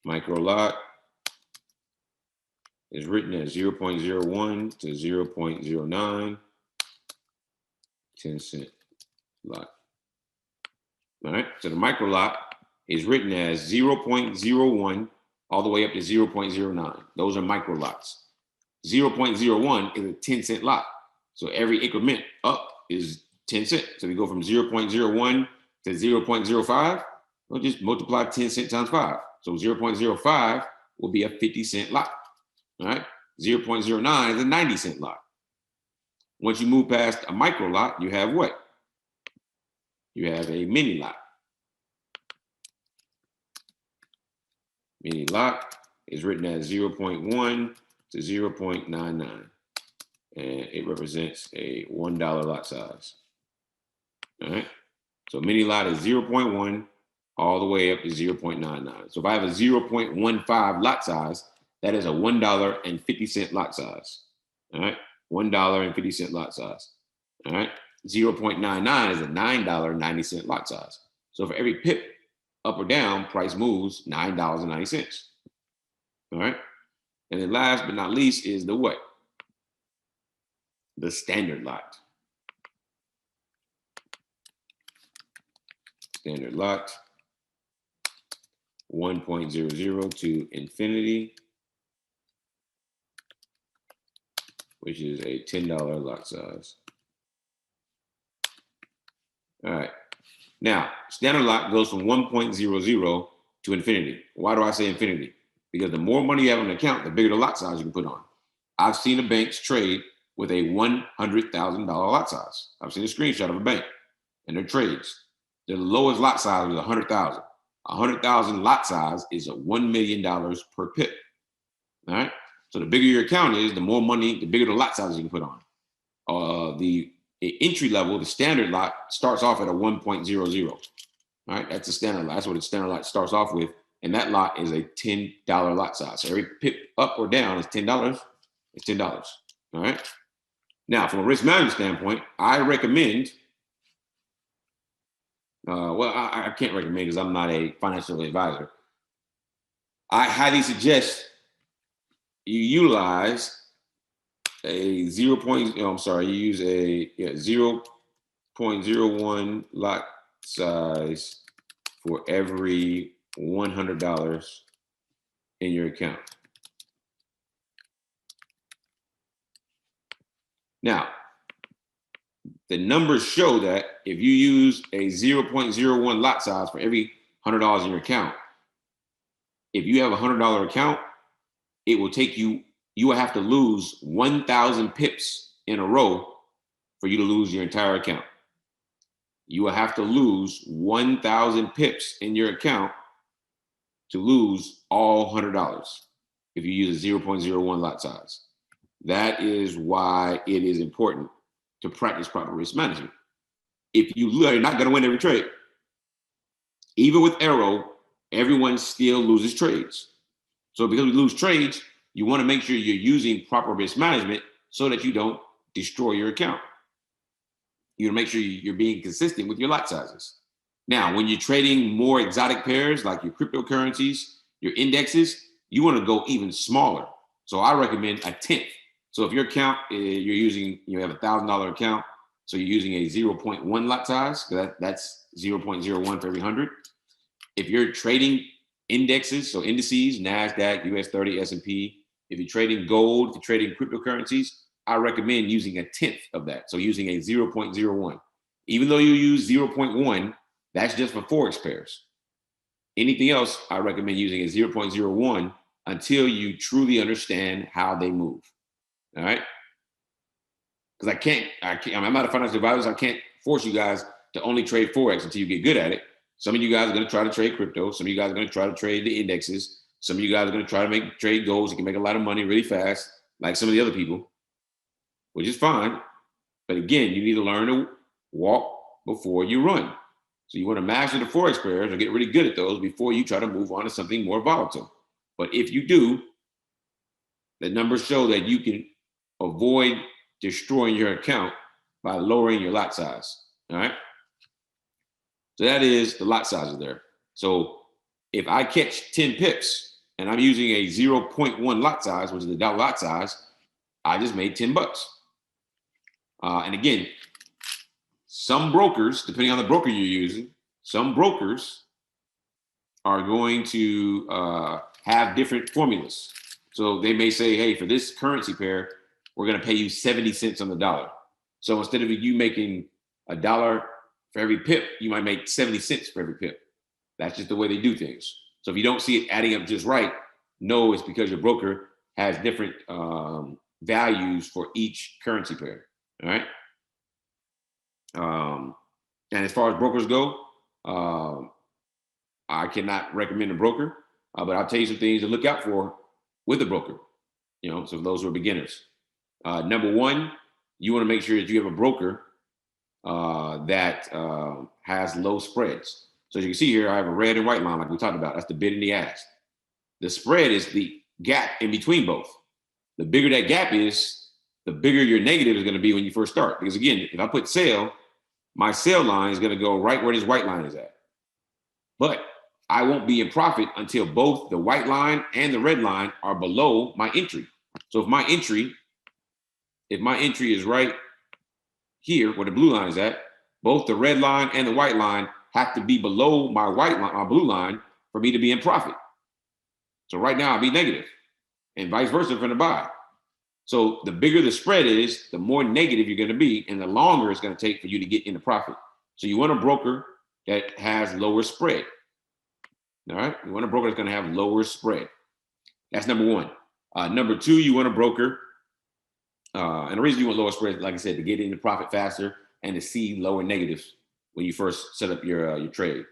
Micro lot is written as 0.01 to 0.09, 10 cent lot. All right, so the micro lot is written as 0.01 all the way up to 0.09. Those are micro lots. 0.01 is a 10 cent lot. So every increment up is 10 cents. So we go from 0.01 to 0.05, we'll just multiply 10 cents times 5. So 0.05 will be a 50 cent lot. All right, 0.09 is a 90 cent lot. Once you move past a micro lot, you have what? You have a mini lot. Mini lot is written as 0.1 to 0.99. And it represents a $1 lot size. All right. So mini lot is 0.1 all the way up to 0.99. So if I have a 0.15 lot size, that is a $1.50 lot size. All right. $1.50 lot size. All right. 0.99 is a $9.90 lot size. So for every pip up or down, price moves $9.90. All right. And then last but not least is the what? The standard lot. Standard lot. 1.00 to infinity, which is a $10 lot size. All right. Now, standard lot goes from 1.00 to infinity. Why do I say infinity? Because the more money you have on the account, the bigger the lot size you can put on. I've seen the banks trade with a $100,000 lot size. I've seen a screenshot of a bank and their trades. The lowest lot size was 100,000. 100,000 lot size is a $1 million per pip. All right. So the bigger your account is, the more money, the bigger the lot size you can put on. The entry level, the standard lot starts off at a 1.00. All right. That's the standard lot. That's what the standard lot starts off with. And that lot is a $10 lot size. So every pip up or down is $10. It's $10. All right. Now, from a risk management standpoint, I recommend, I can't recommend because I'm not a financial advisor. I highly suggest you utilize a 0.01 lot size for every $100 in your account. Now, the numbers show that if you use a 0.01 lot size for every $100 in your account, if you have a $100 account, it will take you will have to lose 1,000 pips in a row for you to lose your entire account. You will have to lose 1,000 pips in your account to lose all $100 if you use a 0.01 lot size. That is why it is important to practice proper risk management. If you are not going to win every trade, even with AIRO, everyone still loses trades. So because we lose trades, you want to make sure you're using proper risk management so that you don't destroy your account. You want to make sure you're being consistent with your lot sizes. Now, when you're trading more exotic pairs like your cryptocurrencies, your indexes, you want to go even smaller. So I recommend a 1/10. So if your account, you have a $1,000 account, so you're using a 0.1 lot size, that's 0.01 for every 100. If you're trading indexes, so indices, NASDAQ, US 30, S&P, if you're trading gold, if you're trading cryptocurrencies, I recommend using a 1/10 of that. So using a 0.01. Even though you use 0.1, that's just for Forex pairs. Anything else, I recommend using a 0.01 until you truly understand how they move. All right? Because I'm not a financial advisor, so I can't force you guys to only trade Forex until you get good at it. Some of you guys are going to try to trade crypto. Some of you guys are going to try to trade the indexes. Some of you guys are going to try to trade gold. You can make a lot of money really fast, like some of the other people, which is fine. But again, you need to learn to walk before you run. So you want to master the Forex pairs or get really good at those before you try to move on to something more volatile. But if you do, the numbers show that you can avoid destroying your account by lowering your lot size. All right. So that is the lot sizes there. So if I catch 10 pips and I'm using a 0.1 lot size, which is the dollar lot size, I just made $10. And again, some brokers, depending on the broker you're using, some brokers are going to have different formulas. So they may say, hey, for this currency pair, we're going to pay you 70 cents on the dollar. So instead of you making $1 for every pip, you might make 70 cents for every pip. That's just the way they do things. So if you don't see it adding up just right, no, it's because your broker has different values for each currency pair. All right. And as far as brokers go, I cannot recommend a broker. But I'll tell you some things to look out for with a broker. So for those who are beginners, number one, you want to make sure that you have a broker that has low spreads. So as you can see here, I have a red and white line like we talked about. That's the bid and the ask. The spread is the gap in between both. The bigger that gap is, the bigger your negative is going to be when you first start. Because again, if I put sell, my sell line is going to go right where this white line is at. But I won't be in profit until both the white line and the red line are below my entry. So if my entry is right here where the blue line is at, both the red line and the white line have to be below my white line, my blue line, for me to be in profit. So right now I'll be negative, and vice versa for the buy. So the bigger the spread is, the more negative you're going to be, and the longer it's going to take for you to get into profit. So you want a broker that has lower spread. All right, you want a broker that's going to have lower spread. That's number one. Number two, you want a broker, and the reason you want lower spread, like I said, to get into profit faster and to see lower negatives when you first set up your trade.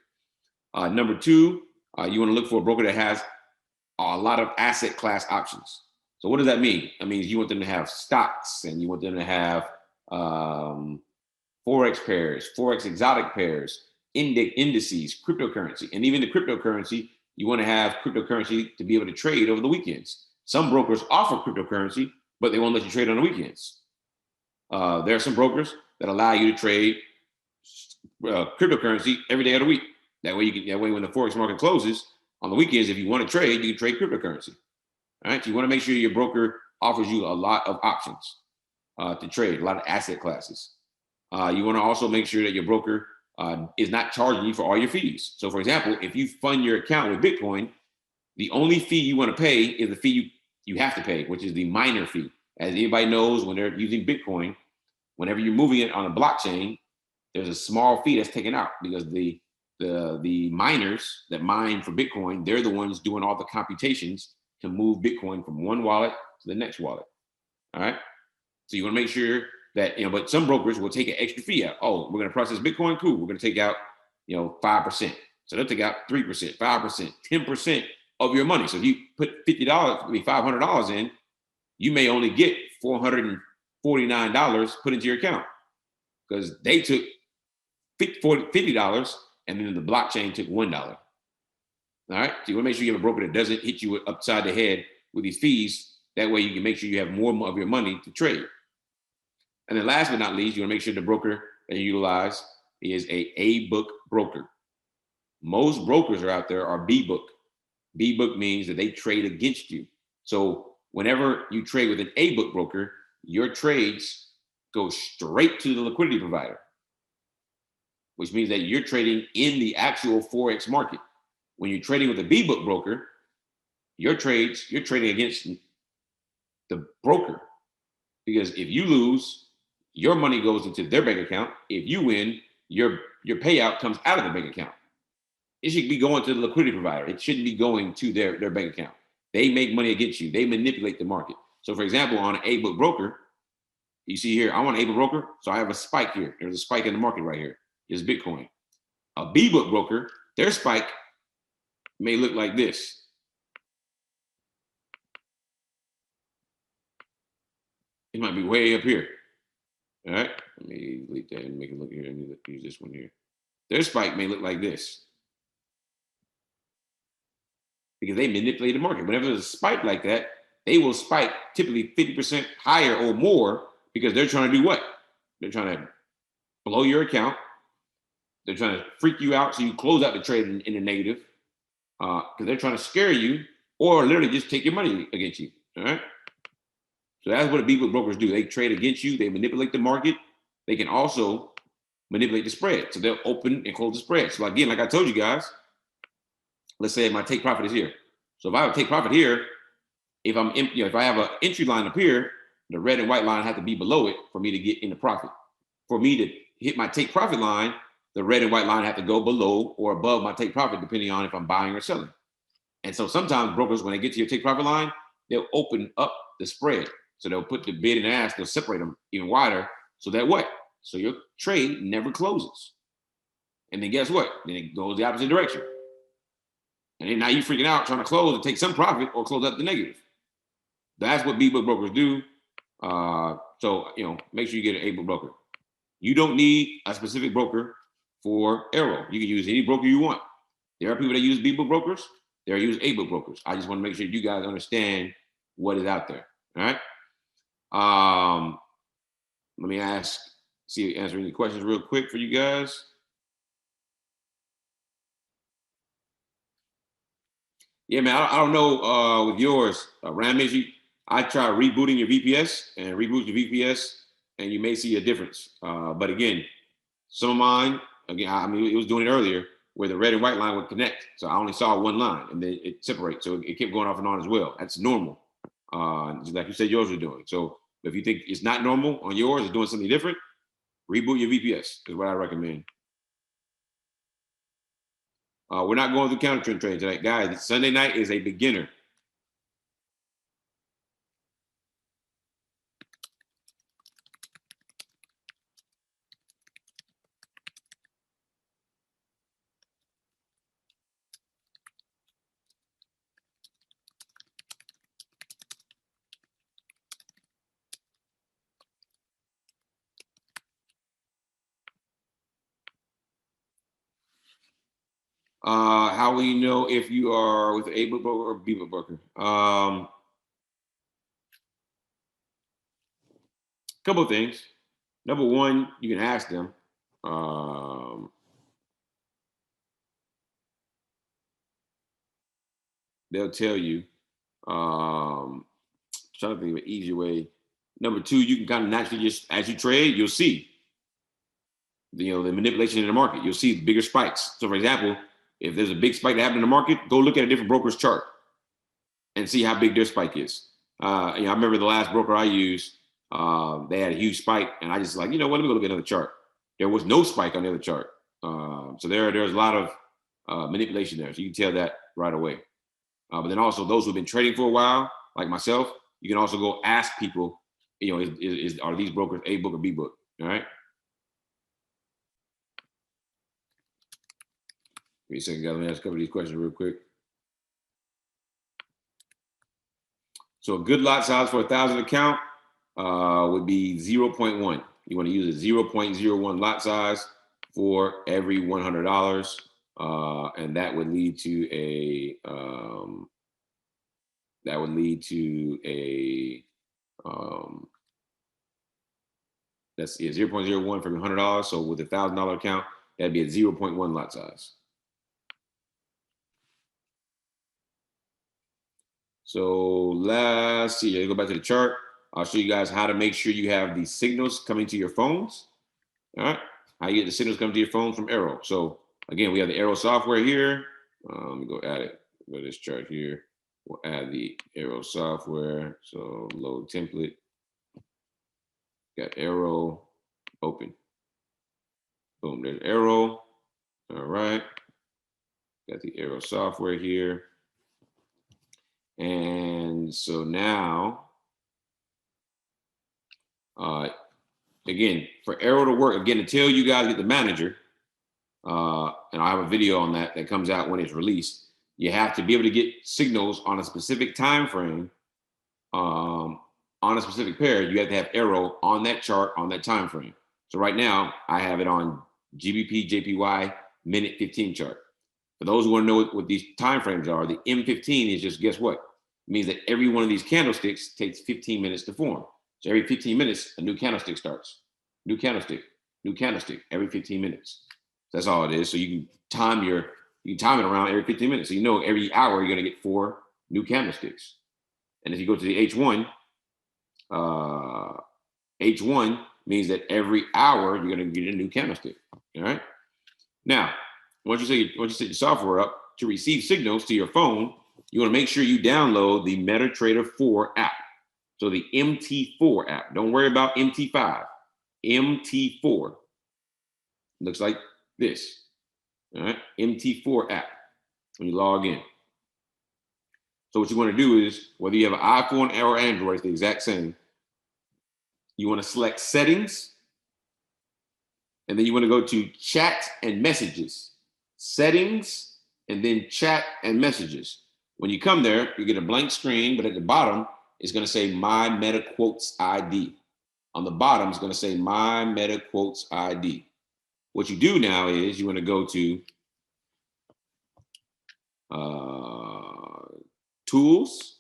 Number two, you want to look for a broker that has a lot of asset class options. So what does that mean? That means you want them to have stocks, and you want them to have Forex pairs, Forex exotic pairs, indices, cryptocurrency. And even the cryptocurrency, you want to have cryptocurrency to be able to trade over the weekends. Some brokers offer cryptocurrency, but they won't let you trade on the weekends. There are some brokers that allow you to trade cryptocurrency every day of the week. That way when the Forex market closes on the weekends, if you want to trade, you can trade cryptocurrency. All right, so you want to make sure your broker offers you a lot of options to trade, a lot of asset classes. You want to also make sure that your broker is not charging you for all your fees. So for example, if you fund your account with Bitcoin, the only fee you want to pay is the fee you have to pay, which is the miner fee. As anybody knows, when they're using Bitcoin, whenever you're moving it on a blockchain, there's a small fee that's taken out because the miners that mine for Bitcoin, they're the ones doing all the computations to move Bitcoin from one wallet to the next wallet. All right. So you want to make sure that, but some brokers will take an extra fee out. Oh, we're going to process Bitcoin. Cool. We're going to take out, 5%. So they'll take out 3%, 5%, 10% of your money. So if you put $50, $500 in, you may only get $449 put into your account because they took $50 and then the blockchain took $1. All right. So you want to make sure you have a broker that doesn't hit you upside the head with these fees. That way you can make sure you have more of your money to trade. And then last but not least, you want to make sure the broker that you utilize is a book broker. Most brokers are out there are B-book. B-book means that they trade against you. So whenever you trade with an A-book broker, your trades go straight to the liquidity provider, which means that you're trading in the actual Forex market. When you're trading with a B-book broker, you're trading against the broker. Because if you lose, your money goes into their bank account. If you win, your payout comes out of the bank account. It should be going to the liquidity provider. It shouldn't be going to their bank account. They make money against you. They manipulate the market. So for example, on an A-book broker, you see here, I want an A-book broker. So I have a spike here. There's a spike in the market right here. Is Bitcoin. A B-book broker, their spike may look like this. It might be way up here. All right. Let me delete that and make it look here. Let me use this one here. Their spike may look like this because they manipulate the market. Whenever there's a spike like that, they will spike typically 50% higher or more because they're trying to do what? They're trying to blow your account. They're trying to freak you out so you close out the trade in the negative because they're trying to scare you or literally just take your money against you. All right. So that's what the B-book brokers do. They trade against you. They manipulate the market. They can also manipulate the spread. So they'll open and close the spread. So again, like I told you guys, let's say my take profit is here. So if I have a take profit here, if I have an entry line up here, the red and white line have to be below it for me to get into profit. For me to hit my take profit line, the red and white line have to go below or above my take profit, depending on if I'm buying or selling. And so sometimes brokers, when they get to your take profit line, they'll open up the spread. So they'll put the bid and ask, they'll separate them even wider. So that what? So your trade never closes. And then guess what? Then it goes the opposite direction. And then now you freaking out trying to close and take some profit or close up the negative. That's what B-book brokers do. So, make sure you get an A-book broker. You don't need a specific broker for AIRO. You can use any broker you want. There are people that use B-book brokers. There are use A-book brokers. I just want to make sure you guys understand what is out there. All right. Let me answer any questions real quick for you guys. Yeah, man, I don't know with yours, Ramesh, I try rebooting your VPS and reboot your VPS, and you may see a difference. But again, some of mine, it was doing it earlier where the red and white line would connect. So I only saw one line and then it separates. So it kept going off and on as well. That's normal. Just like you said yours were doing. So if you think it's not normal on yours, it's doing something different, reboot your VPS is what I recommend. We're not going through counter trend trades tonight. Guys, Sunday night is a beginner. How will you know if you are with A book broker or B book broker? Couple of things. Number one, you can ask them. They'll tell you. Trying to think of an easier way. Number two, you can kind of naturally just as you trade, you'll see the manipulation in the market. You'll see bigger spikes. So, for example, if there's a big spike that happened in the market, go look at a different broker's chart and see how big their spike is. I remember the last broker I used, they had a huge spike, and I just like, let me go look at another chart. There was no spike on the other chart. So there's a lot of manipulation there. So you can tell that right away. But then also those who've been trading for a while, like myself, you can also go ask people, are these brokers A book or B book? All right. Wait a second, guys. Let me ask a couple of these questions real quick. So a good lot size for a 1,000 account would be 0.1. You want to use a 0.01 lot size for every $100, and that would lead to a 0.01 from $100. So with a $1,000 account, that'd be a 0.1 lot size. So let's see. Let's go back to the chart. I'll show you guys how to make sure you have the signals coming to your phones. All right. How you get the signals coming to your phone from AIRO. So again, we have the AIRO software here. Let me go add it. Go to this chart here. We'll add the AIRO software. So load template. Got AIRO open. Boom, there's AIRO. All right. Got the AIRO software here. And so now, again, for AIRO to work, again, until you guys get the manager, and I have a video on that comes out when it's released, you have to be able to get signals on a specific time frame, on a specific pair. You have to have AIRO on that chart on that time frame. So right now, I have it on GBP, JPY, minute 15 chart. For those who want to know what these time frames are, the M15 is just, guess what? It means that every one of these candlesticks takes 15 minutes to form. So every 15 minutes, a new candlestick starts. New candlestick, every 15 minutes. That's all it is. So you can time it around every 15 minutes. So every hour you're gonna get 4 new candlesticks. And if you go to the H1 means that every hour you're gonna get a new candlestick. All right. Now, once you set your software up to receive signals to your phone, you want to make sure you download the MetaTrader 4 app. So the MT4 app. Don't worry about MT5. MT4 looks like this. All right, MT4 app when you log in. So what you want to do is, whether you have an iPhone or Android, it's the exact same. You want to select settings, and then you want to go to chat and messages. Settings, and then chat and messages. When you come there, you get a blank screen, but at the bottom, it's going to say My Meta Quotes ID. On the bottom, it's going to say My Meta Quotes ID. What you do now is you want to go to Tools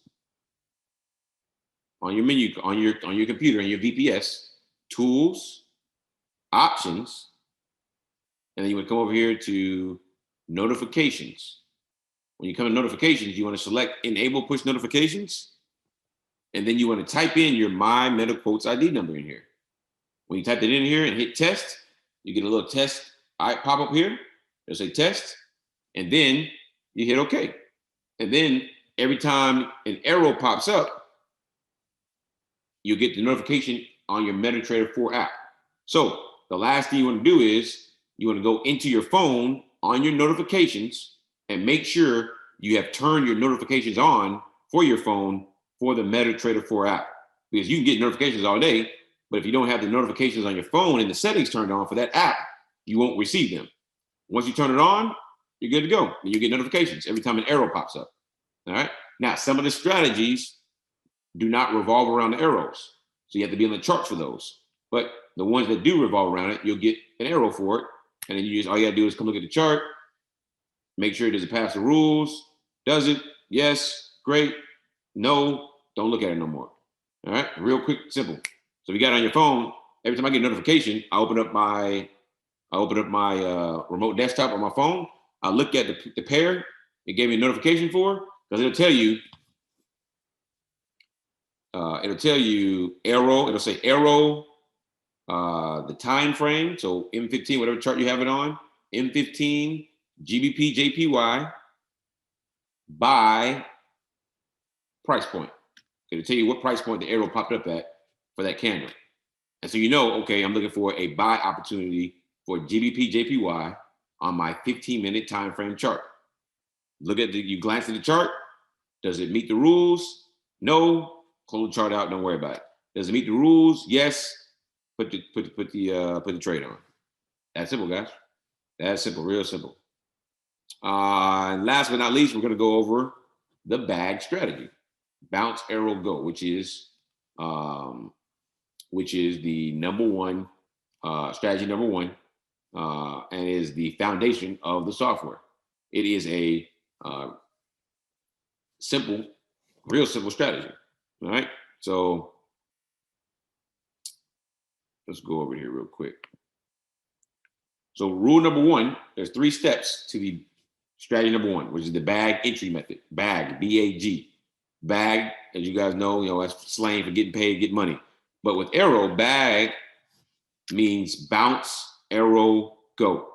on your menu, on your computer, and your VPS, Tools, Options, and then you would come over here to Notifications. When you come to Notifications, you want to select Enable Push Notifications, and then you want to type in your My Meta Quotes ID number in here. When you type it in here and hit Test, you get a little test pop up here. It'll say Test, and then you hit OK. And then every time an arrow pops up, you get the notification on your MetaTrader 4 app. So the last thing you want to do is you want to go into your phone on your notifications and make sure you have turned your notifications on for your phone for the MetaTrader 4 app. Because you can get notifications all day, but if you don't have the notifications on your phone and the settings turned on for that app, you won't receive them. Once you turn it on, you're good to go. And you get notifications every time an arrow pops up. All right. Now, some of the strategies do not revolve around the arrows. So you have to be on the charts for those. But the ones that do revolve around it, you'll get an arrow for it. And then all you gotta do is come look at the chart, make sure does it pass the rules? Does it? Yes, great. No, don't look at it no more. All right, real quick, simple. So if you got it on your phone, every time I get a notification, I open up my remote desktop on my phone. I look at the pair it gave me a notification for, because it'll tell you AIRO. It'll say AIRO, the time frame. So M15, whatever chart you have it on, M15, GBP, JPY by price point. It'll tell you what price point the arrow popped up at for that candle. And so you know, okay, I'm looking for a buy opportunity for GBP, JPY on my 15-minute time frame chart. Look at you glance at the chart. Does it meet the rules? No. Close the chart out. Don't worry about it. Does it meet the rules? Yes. Put the trade on. That's simple, guys. That's simple, real simple. And last but not least, we're going to go over the bag strategy, bounce, arrow, go, which is the number one strategy, number one, and is the foundation of the software. It is a simple, real simple strategy. All right. So let's go over here real quick. So rule number one, there's 3 steps to the strategy number one, which is the bag entry method. Bag, B-A-G. Bag, as you guys know, that's slang for getting paid, get money. But with arrow, bag means bounce, arrow, go.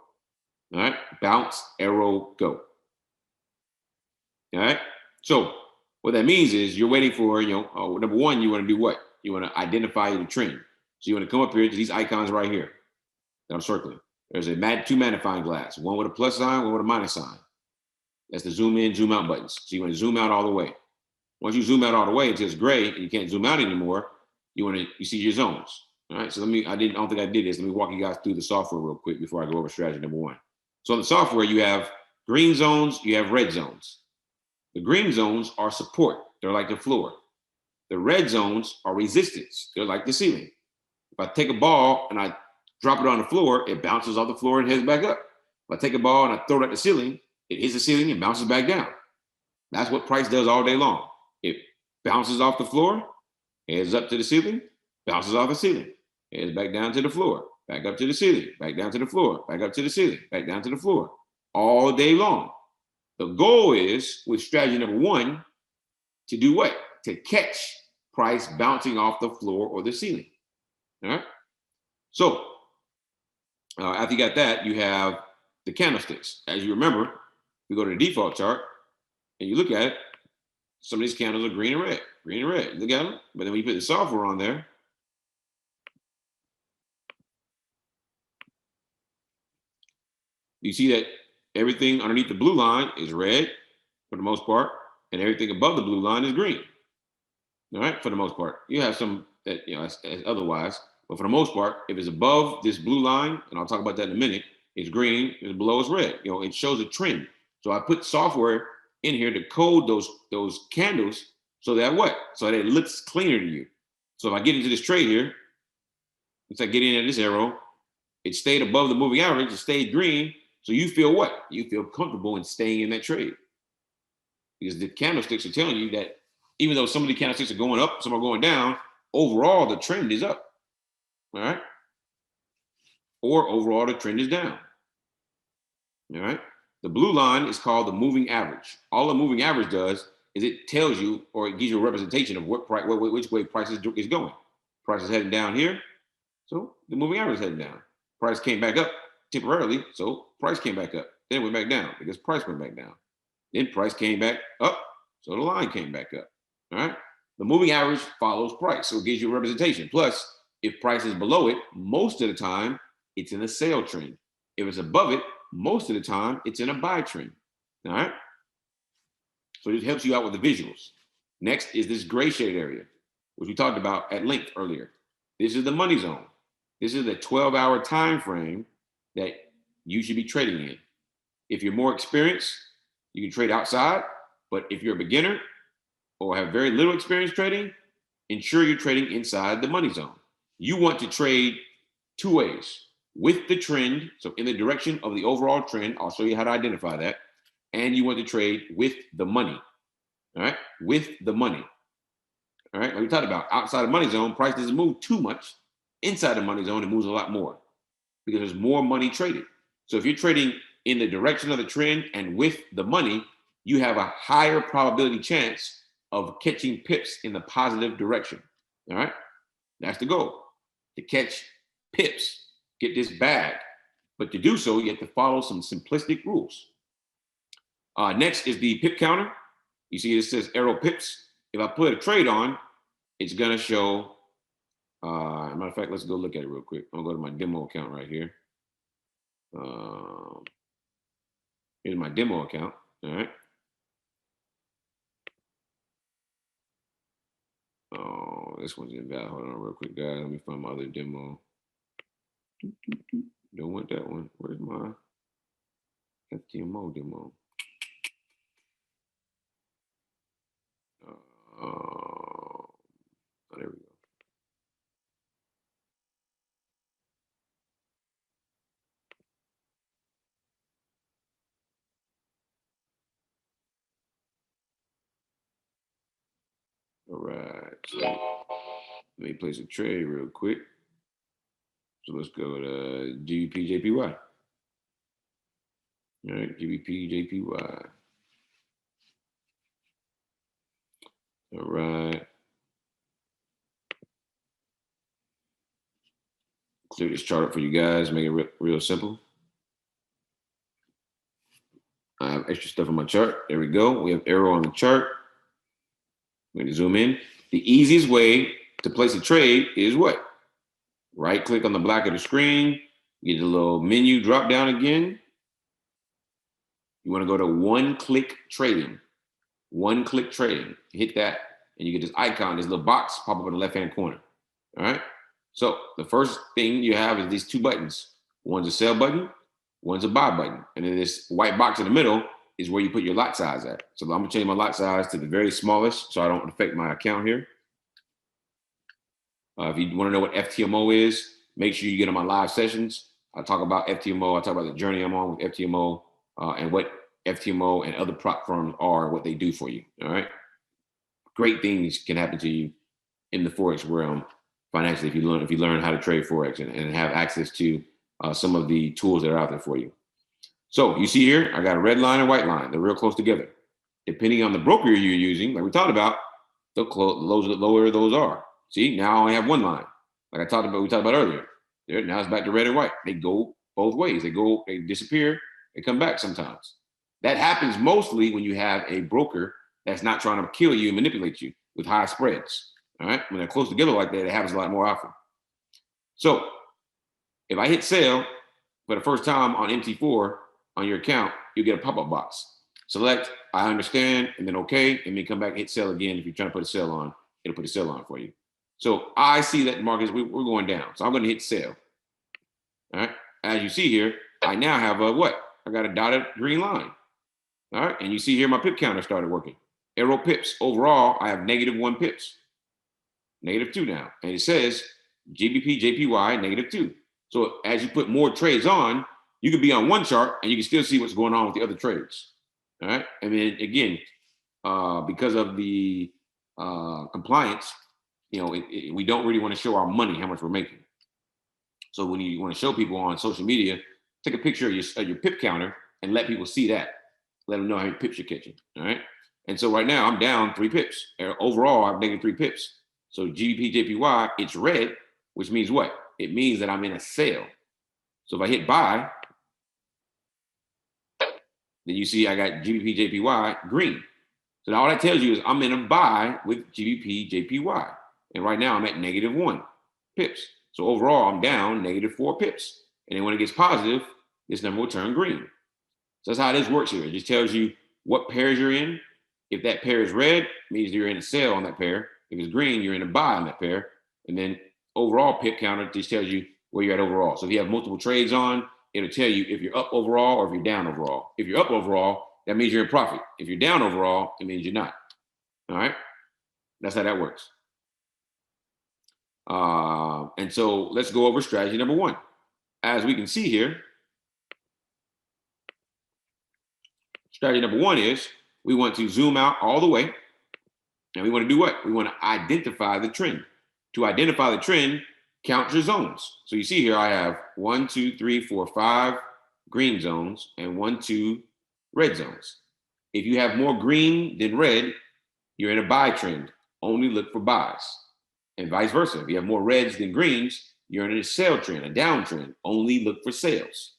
All right. Bounce, arrow, go. All right. So what that means is you're waiting for, number one, you want to do what? You want to identify the trend. So you want to come up here to these icons right here that I'm circling. There's two magnifying glass, one with a plus sign, one with a minus sign. That's the zoom in, zoom out buttons. So you want to zoom out all the way. Once you zoom out all the way until it's gray and you can't zoom out anymore, you see your zones. All right. So I don't think I did this. Let me walk you guys through the software real quick before I go over strategy number one. So in the software, you have green zones, you have red zones. The green zones are support. They're like the floor. The red zones are resistance. They're like the ceiling. If I take a ball and I drop it on the floor, it bounces off the floor and heads back up. If I take a ball and I throw it at the ceiling, it hits the ceiling and bounces back down. That's what price does all day long. It bounces off the floor, heads up to the ceiling, bounces off the ceiling, heads back down to the floor, back up to the ceiling, back down to the floor, back up to the ceiling, back down to the floor, all day long. The goal is, with strategy number one, to do what? To catch price bouncing off the floor or the ceiling. All right. So after you got that, you have the candlesticks. As you remember, we go to the default chart and you look at it. Some of these candles are green and red, green and red. Look at them. But then when you put the software on there, you see that everything underneath the blue line is red for the most part, and everything above the blue line is green. All right, for the most part. You have some that, as otherwise, but for the most part, if it's above this blue line, and I'll talk about that in a minute, it's green, if it's below, it's red. It shows a trend. So I put software in here to code those candles so that what? So that it looks cleaner to you. So if I get into this trade here, once I get in at this arrow, it stayed above the moving average, it stayed green. So you feel what? You feel comfortable in staying in that trade. Because the candlesticks are telling you that even though some of the candlesticks are going up, some are going down, overall the trend is up. All right. Or overall the trend is down. All right. The blue line is called the moving average. All the moving average does is it tells you, or it gives you a representation of what price, which way price is going. Price is heading down here, so the moving average is heading down. Price came back up temporarily, so price came back up. Then it went back down because price went back down. Then price came back up, so the line came back up. All right. The moving average follows price, so it gives you a representation. Plus, if price is below it, most of the time it's in a sell trend. If it's above it, most of the time it's in a buy trend. All right. So this helps you out with the visuals. Next is this gray shade area, which we talked about at length earlier. This is the money zone. This is the 12-hour time frame that you should be trading in. If you're more experienced, you can trade outside. But if you're a beginner or have very little experience trading, ensure you're trading inside the money zone. You want to trade two ways: with the trend, so in the direction of the overall trend. I'll show you how to identify that. And you want to trade with the money. All right, with the money. All right, like we talked about, outside the money zone, price doesn't move too much. Inside the money zone, it moves a lot more because there's more money traded. So if you're trading in the direction of the trend and with the money, you have a higher probability chance of catching pips in the positive direction. All right, that's the goal, to catch pips, get this bag. But to do so, you have to follow some simplistic rules. Next is the pip counter. You see it says AIRO pips. If I put a trade on, it's gonna show, matter of fact, let's go look at it real quick. I'm gonna go to my demo account right here. Here's my demo account, all right. Oh, this one's invalid. Hold on real quick, guys. Let me find my other demo. Don't want that one. Where's my FTMO demo? Oh, there we go. All right, so let me place a trade real quick. So let's go to GBP JPY. All right, GBP JPY. All right. Clear this chart up for you guys, make it real simple. I have extra stuff on my chart. There we go. We have AIRO on the chart. I'm going to zoom in. The easiest way to place a trade is what? Right click on the black of the screen, get the little menu drop down again. You want to go to one-click trading. One-click trading. Hit that, and you get this icon, this little box pop up in the left-hand corner. All right. So the first thing you have is these two buttons. One's a sell button, one's a buy button. And then this white box in the middle is where you put your lot size at. So I'm gonna change my lot size to the very smallest so I don't affect my account here. If you wanna know what FTMO is, make sure you get on my live sessions. I talk about FTMO, I talk about the journey I'm on with FTMO and what FTMO and other prop firms are, what they do for you, all right? Great things can happen to you in the Forex realm financially if you learn how to trade Forex and have access to some of the tools that are out there for you. So you see here, I got a red line and white line. They're real close together. Depending on the broker you're using, like we talked about, the lower those are. See, now I only have one line. Like we talked about earlier. There, now it's back to red and white. They go both ways. They disappear, they come back sometimes. That happens mostly when you have a broker that's not trying to kill you and manipulate you with high spreads. All right, when they're close together like that, it happens a lot more often. So if I hit sell for the first time on MT4 on your account, you get a pop-up box. Select I understand, and then okay, and then come back and hit sell again. If you're trying to put a sell on, it'll put a sell on for you. So I see that the market we're going down. So I'm going to hit sell. All right. As you see here, I now have a what? I got a dotted green line. All right, and you see here my pip counter started working. AIRO pips. Overall, I have -1 pips. -2 now. And it says GBP, JPY, -2. So as you put more trades on, you could be on one chart and you can still see what's going on with the other trades. All right. And then again, because of the compliance, we don't really want to show our money, how much we're making. So when you want to show people on social media, take a picture of your pip counter and let people see that. Let them know how many pips you're catching. All right. And so right now I'm down 3 pips. Overall, I'm making 3 pips. So GBP, JPY, it's red, which means what? It means that I'm in a sale. So if I hit buy, then you see I got GBP, JPY green. So now all that tells you is I'm in a buy with GBP, JPY. And right now I'm at -1 pips. So overall, I'm down -4 pips. And then when it gets positive, this number will turn green. So that's how this works here. It just tells you what pairs you're in. If that pair is red, it means you're in a sell on that pair. If it's green, you're in a buy on that pair. And then overall pip counter just tells you where you're at overall. So if you have multiple trades on, it'll tell you if you're up overall or if you're down overall. If you're up overall, that means you're in profit. If you're down overall, it means you're not. All right. That's how that works. And so let's go over strategy number 1. As we can see here, strategy number 1 is we want to zoom out all the way. And we want to do what? We want to identify the trend. To identify the trend, count your zones. So you see here, I have 1, 2, 3, 4, 5 green zones and 1, 2 red zones. If you have more green than red, you're in a buy trend. Only look for buys. And vice versa. If you have more reds than greens, you're in a sell trend, a downtrend. Only look for sales.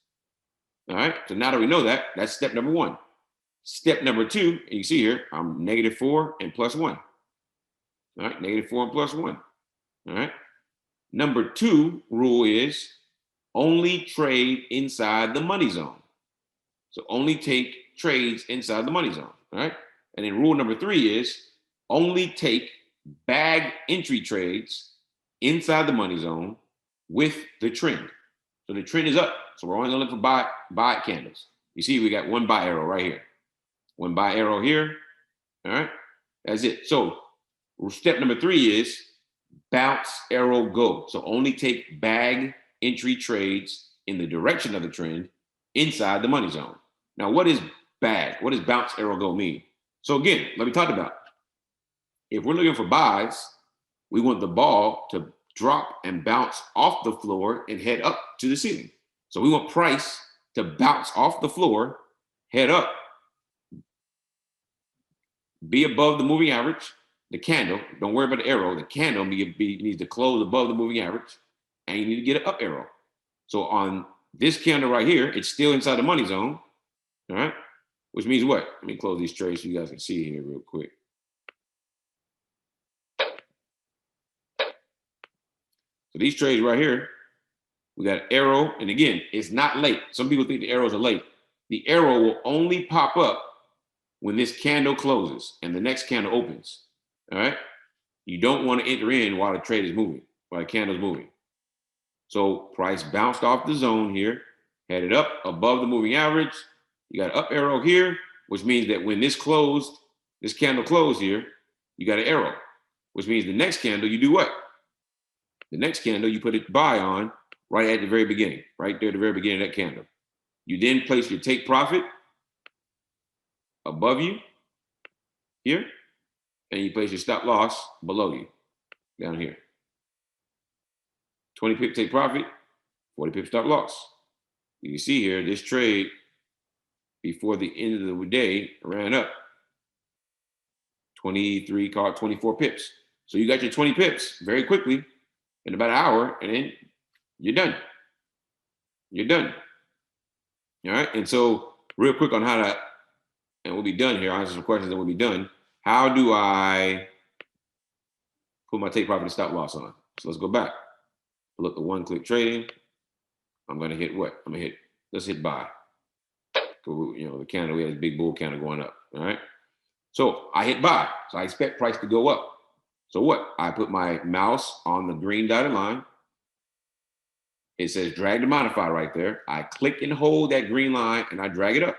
All right. So now that we know that, that's step number 1. Step number 2, and you see here, I'm -4 and +1. All right, -4 and +1. All right. Number 2 rule is only trade inside the money zone. So only take trades inside the money zone. All right. And then rule number 3 is only take bag entry trades inside the money zone with the trend. So the trend is up. So we're only gonna look for buy candles. You see, we got one buy arrow right here. One buy arrow here. All right. That's it. So step number 3 is bounce arrow go. So only take bag entry trades in the direction of the trend inside the money zone. Now, what is bag? What does bounce arrow go mean? So again, let me talk about it. If we're looking for buys, we want the ball to drop and bounce off the floor and head up to the ceiling. So we want price to bounce off the floor, head up, be above the moving average, the candle. Don't worry about the arrow. The candle needs to close above the moving average, and you need to get an up arrow. So on this candle right here, it's still inside the money zone. All right. Which means what? Let me close these trades so you guys can see here real quick. So these trades right here, we got arrow. And again, it's not late. Some people think the arrows are late. The arrow will only pop up when this candle closes and the next candle opens. All right. You don't want to enter in while the trade is moving, while the candle's moving. So price bounced off the zone here, headed up above the moving average. You got an up arrow here, which means that when this candle closed here, you got an arrow, which means the next candle, you do what? The next candle, you put a buy on right at the very beginning, right there at the very beginning of that candle. You then place your take profit above you here, and you place your stop loss below you down here. 20 pip take profit, 40 pip stop loss. You can see here, this trade before the end of the day ran up 23, call it 24 pips. So you got your 20 pips very quickly in about an hour, and then you're done. You're done. All right. And so real quick on how to, and we'll be done here. I'll answer some questions and we'll be done. How do I put my take profit and stop loss on? So let's go back. Look at one-click trading. I'm going to hit what? Let's hit buy. The candle, we have this big bull candle going up. All right. So I hit buy. So I expect price to go up. So what? I put my mouse on the green dotted line. It says drag to modify right there. I click and hold that green line and I drag it up.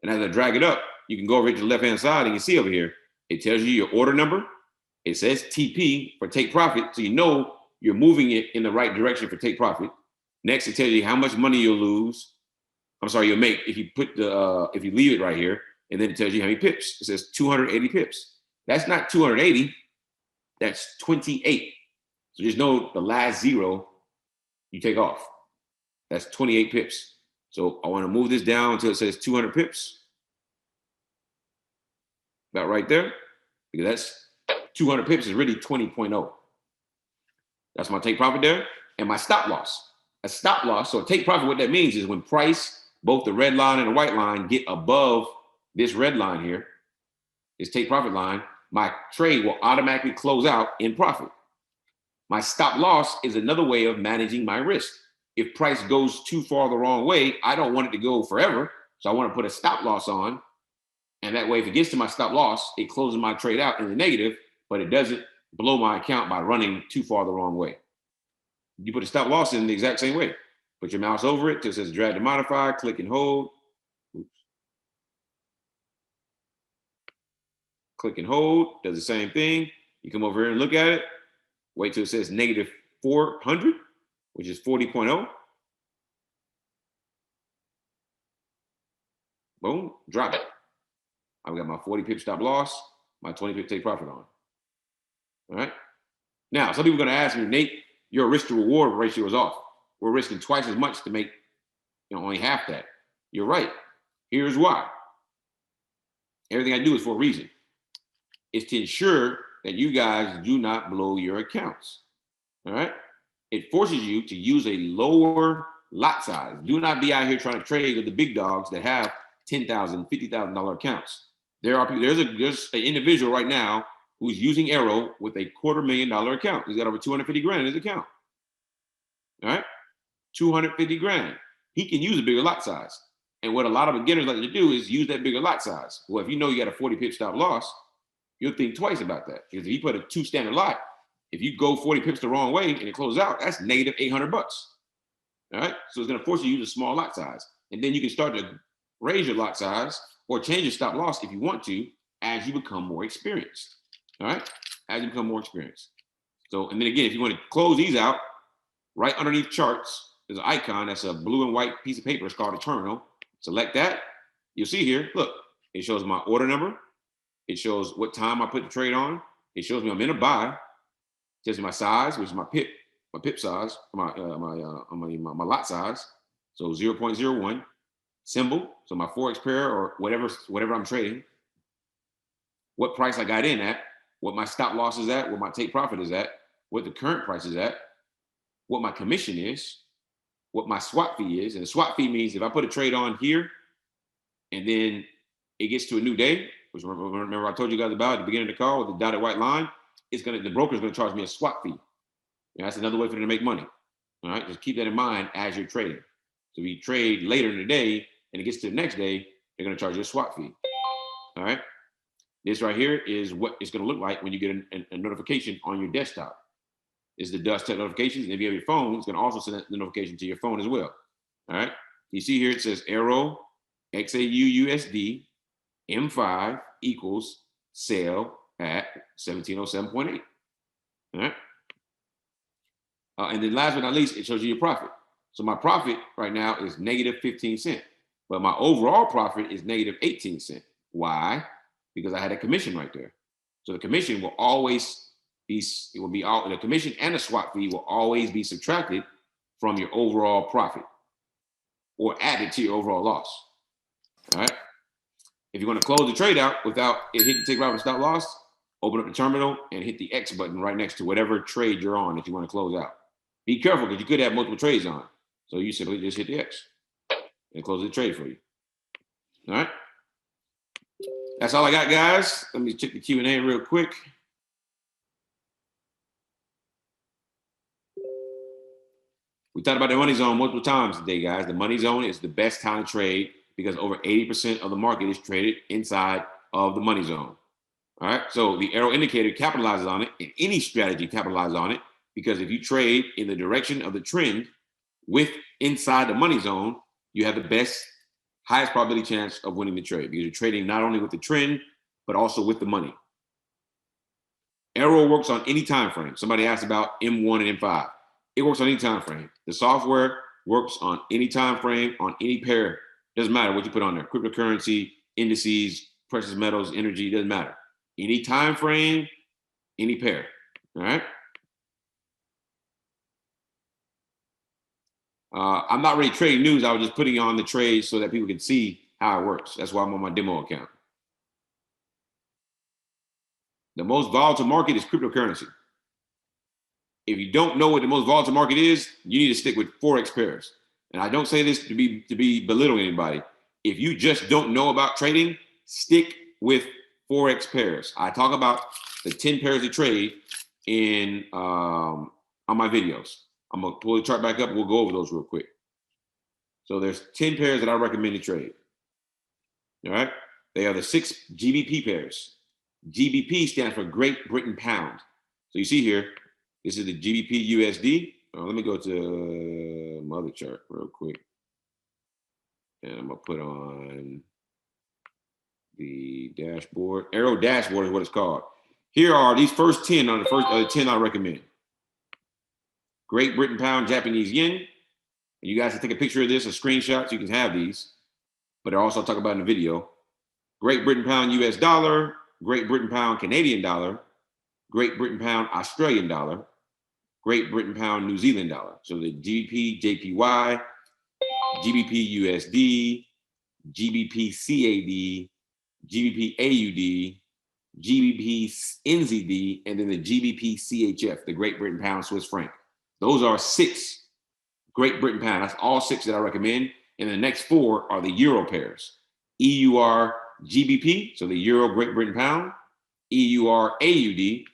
And as I drag it up, you can go over to the left-hand side and you see over here, it tells you your order number. It says TP for take profit. So you know you're moving it in the right direction for take profit. Next, it tells you how much money you'll lose. I'm sorry, you'll make if you put the if you leave it right here, and then it tells you how many pips. It says 280 pips. That's not 280, that's 28. So just know the last zero you take off. That's 28 pips. So I want to move this down until it says 200 pips. About right there, because that's 200 pips is really 20.0. That's my take profit there. And my stop loss. A stop loss, so take profit, what that means is when price, both the red line and the white line, get above this red line here, this take profit line, my trade will automatically close out in profit. My stop loss is another way of managing my risk. If price goes too far the wrong way, I don't want it to go forever. So I want to put a stop loss on. And that way, if it gets to my stop loss, it closes my trade out in the negative, but it doesn't blow my account by running too far the wrong way. You put a stop loss in the exact same way. Put your mouse over it till it says drag to modify, click and hold. Oops. Click and hold, does the same thing. You come over here and look at it. Wait till it says negative 400, which is 40.0. Boom, drop it. I've got my 40 pip stop loss, my 20 pip take profit on. All right. Now, some people are going to ask me, Nate, your risk to reward ratio is off. We're risking twice as much to make only half that. You're right. Here's why. Everything I do is for a reason. It's to ensure that you guys do not blow your accounts. All right. It forces you to use a lower lot size. Do not be out here trying to trade with the big dogs that have $10,000, $50,000 accounts. There's an individual right now who's using AIRO with a $250,000 account. He's got over 250 grand in his account. All right, 250 grand. He can use a bigger lot size. And what a lot of beginners like to do is use that bigger lot size. Well, if you know you got a 40 pip stop loss, you'll think twice about that. Because if you put a 2 standard lot, if you go 40 pips the wrong way and it closes out, that's negative $800. All right, so it's going to force you to use a small lot size. And then you can start to raise your lot size or change your stop loss if you want to as you become more experienced. All right, as you become more experienced. So, and then again, if you want to close these out, right underneath charts, there's an icon that's a blue and white piece of paper. It's called a terminal. Select that. You'll see here, look, it shows my order number. It shows what time I put the trade on. It shows me I'm in a buy. It tells me my size, which is my pip size, my lot size. So 0.01. Symbol, so my Forex pair or whatever I'm trading. What price I got in at, what my stop loss is at, what my take profit is at, what the current price is at, what my commission is, what my swap fee is. And the swap fee means if I put a trade on here and then it gets to a new day, which remember I told you guys about at the beginning of the call with the dotted white line, the broker's gonna charge me a swap fee. And that's another way for them to make money. All right, just keep that in mind as you're trading. So if you trade later in the day and it gets to the next day, they're gonna charge you a swap fee. All right. This right here is what it's gonna look like when you get a notification on your desktop. This is the dust tech notifications. And if you have your phone, it's gonna also send the notification to your phone as well. All right. You see here, it says AIRO XAUUSD M5 equals sale at 1707.8. All right. And then last but not least, it shows you your profit. So my profit right now is negative 15 cents, but my overall profit is negative 18 cents. Why? Because I had a commission right there. So the commission will always be, the commission and the swap fee will always be subtracted from your overall profit or added to your overall loss. All right. If you want to close the trade out without it hitting take profit and stop loss, open up the terminal and hit the X button right next to whatever trade you're on that you want to close out. Be careful because you could have multiple trades on. So you simply just hit the X and close the trade for you. All right. That's all I got, guys. Let me check the Q&A real quick. We talked about the money zone multiple times today, guys. The money zone is the best time to trade because over 80% of the market is traded inside of the money zone. All right. So the AIRO indicator capitalizes on it, and any strategy capitalizes on it, because if you trade in the direction of the trend with inside the money zone, you have the best, highest probability chance of winning the trade because you're trading not only with the trend, but also with the money. AIRO works on any time frame. Somebody asked about M1 and M5. It works on any time frame. The software works on any time frame, on any pair. Doesn't matter what you put on there. Cryptocurrency, indices, precious metals, energy, doesn't matter. Any time frame, any pair. All right. I'm not really trading news. I was just putting on the trades so that people can see how it works. That's why I'm on my demo account. The most volatile market is cryptocurrency. If you don't know what the most volatile market is, you need to stick with Forex pairs. And I don't say this to be belittling anybody. If you just don't know about trading, stick with Forex pairs. I talk about the 10 pairs to trade in on my videos. I'm gonna pull the chart back up. We'll go over those real quick. So there's 10 pairs that I recommend to trade. All right. They are the 6 GBP pairs. GBP stands for Great Britain Pound. So you see here, this is the GBP USD. Let me go to my other chart real quick. And I'm gonna put on the dashboard. AIRO dashboard is what it's called. Here are these first 10 on the first 10 I recommend. Great Britain Pound, Japanese Yen. You guys can take a picture of this, a screenshot, so you can have these. But I also talk about in the video. Great Britain Pound, US dollar. Great Britain Pound, Canadian dollar. Great Britain Pound, Australian dollar. Great Britain Pound, New Zealand dollar. So the GBP, JPY, GBP USD, GBP CAD, GBP AUD, GBP NZD, and then the GBP CHF, the Great Britain Pound Swiss franc. Those are 6 Great Britain Pound. That's all 6 that I recommend. And the next 4 are the Euro pairs. EUR GBP, so the Euro Great Britain Pound, EUR AUD,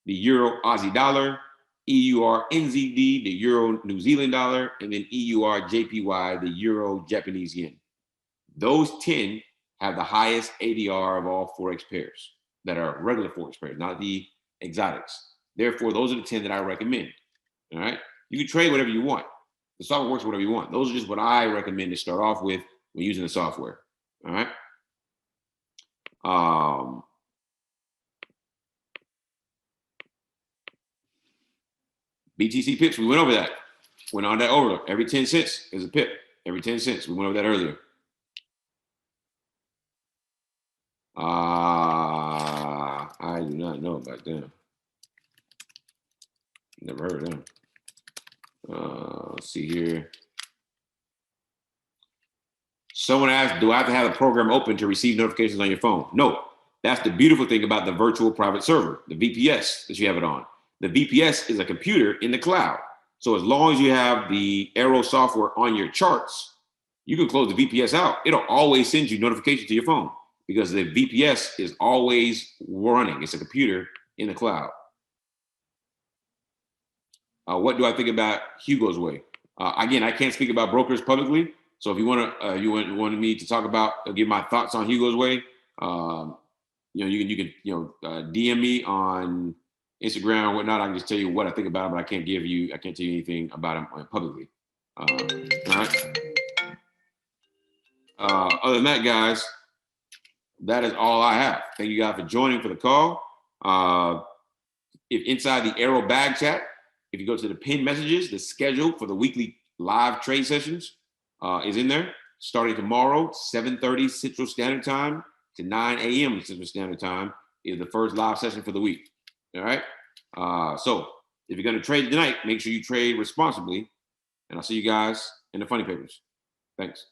the Euro Aussie dollar, EUR NZD, the Euro New Zealand dollar, and then EUR JPY, the Euro Japanese Yen. Those 10 have the highest ADR of all Forex pairs that are regular Forex pairs, not the exotics. Therefore, those are the 10 that I recommend. All right. You can trade whatever you want. The software works whatever you want. Those are just what I recommend to start off with when using the software. All right. BTC pips, we went over that. Went on that over. Every 10 cents is a pip. Every 10 cents. We went over that earlier. I do not know about them. Never heard of them. Let's see here. Someone asked, do I have to have a program open to receive notifications on your phone? No. That's the beautiful thing about the virtual private server, the VPS that you have it on. The VPS is a computer in the cloud. So as long as you have the AIRO software on your charts, you can close the VPS out. It'll always send you notifications to your phone because the VPS is always running. It's a computer in the cloud. What do I think about Hugo's Way? Again, I can't speak about brokers publicly. So if you want to, you wanted me to talk about, give my thoughts on Hugo's Way, you can DM me on Instagram or whatnot. I can just tell you what I think about it, but I can't tell you anything about him publicly. All right. Other than that, guys, that is all I have. Thank you guys for joining for the call. If inside the AIRO bag chat, if you go to the pinned messages, the schedule for the weekly live trade sessions is in there. Starting tomorrow, 7:30 Central Standard Time to 9 a.m. Central Standard Time is the first live session for the week. All right. So if you're going to trade tonight, make sure you trade responsibly. And I'll see you guys in the funny papers. Thanks.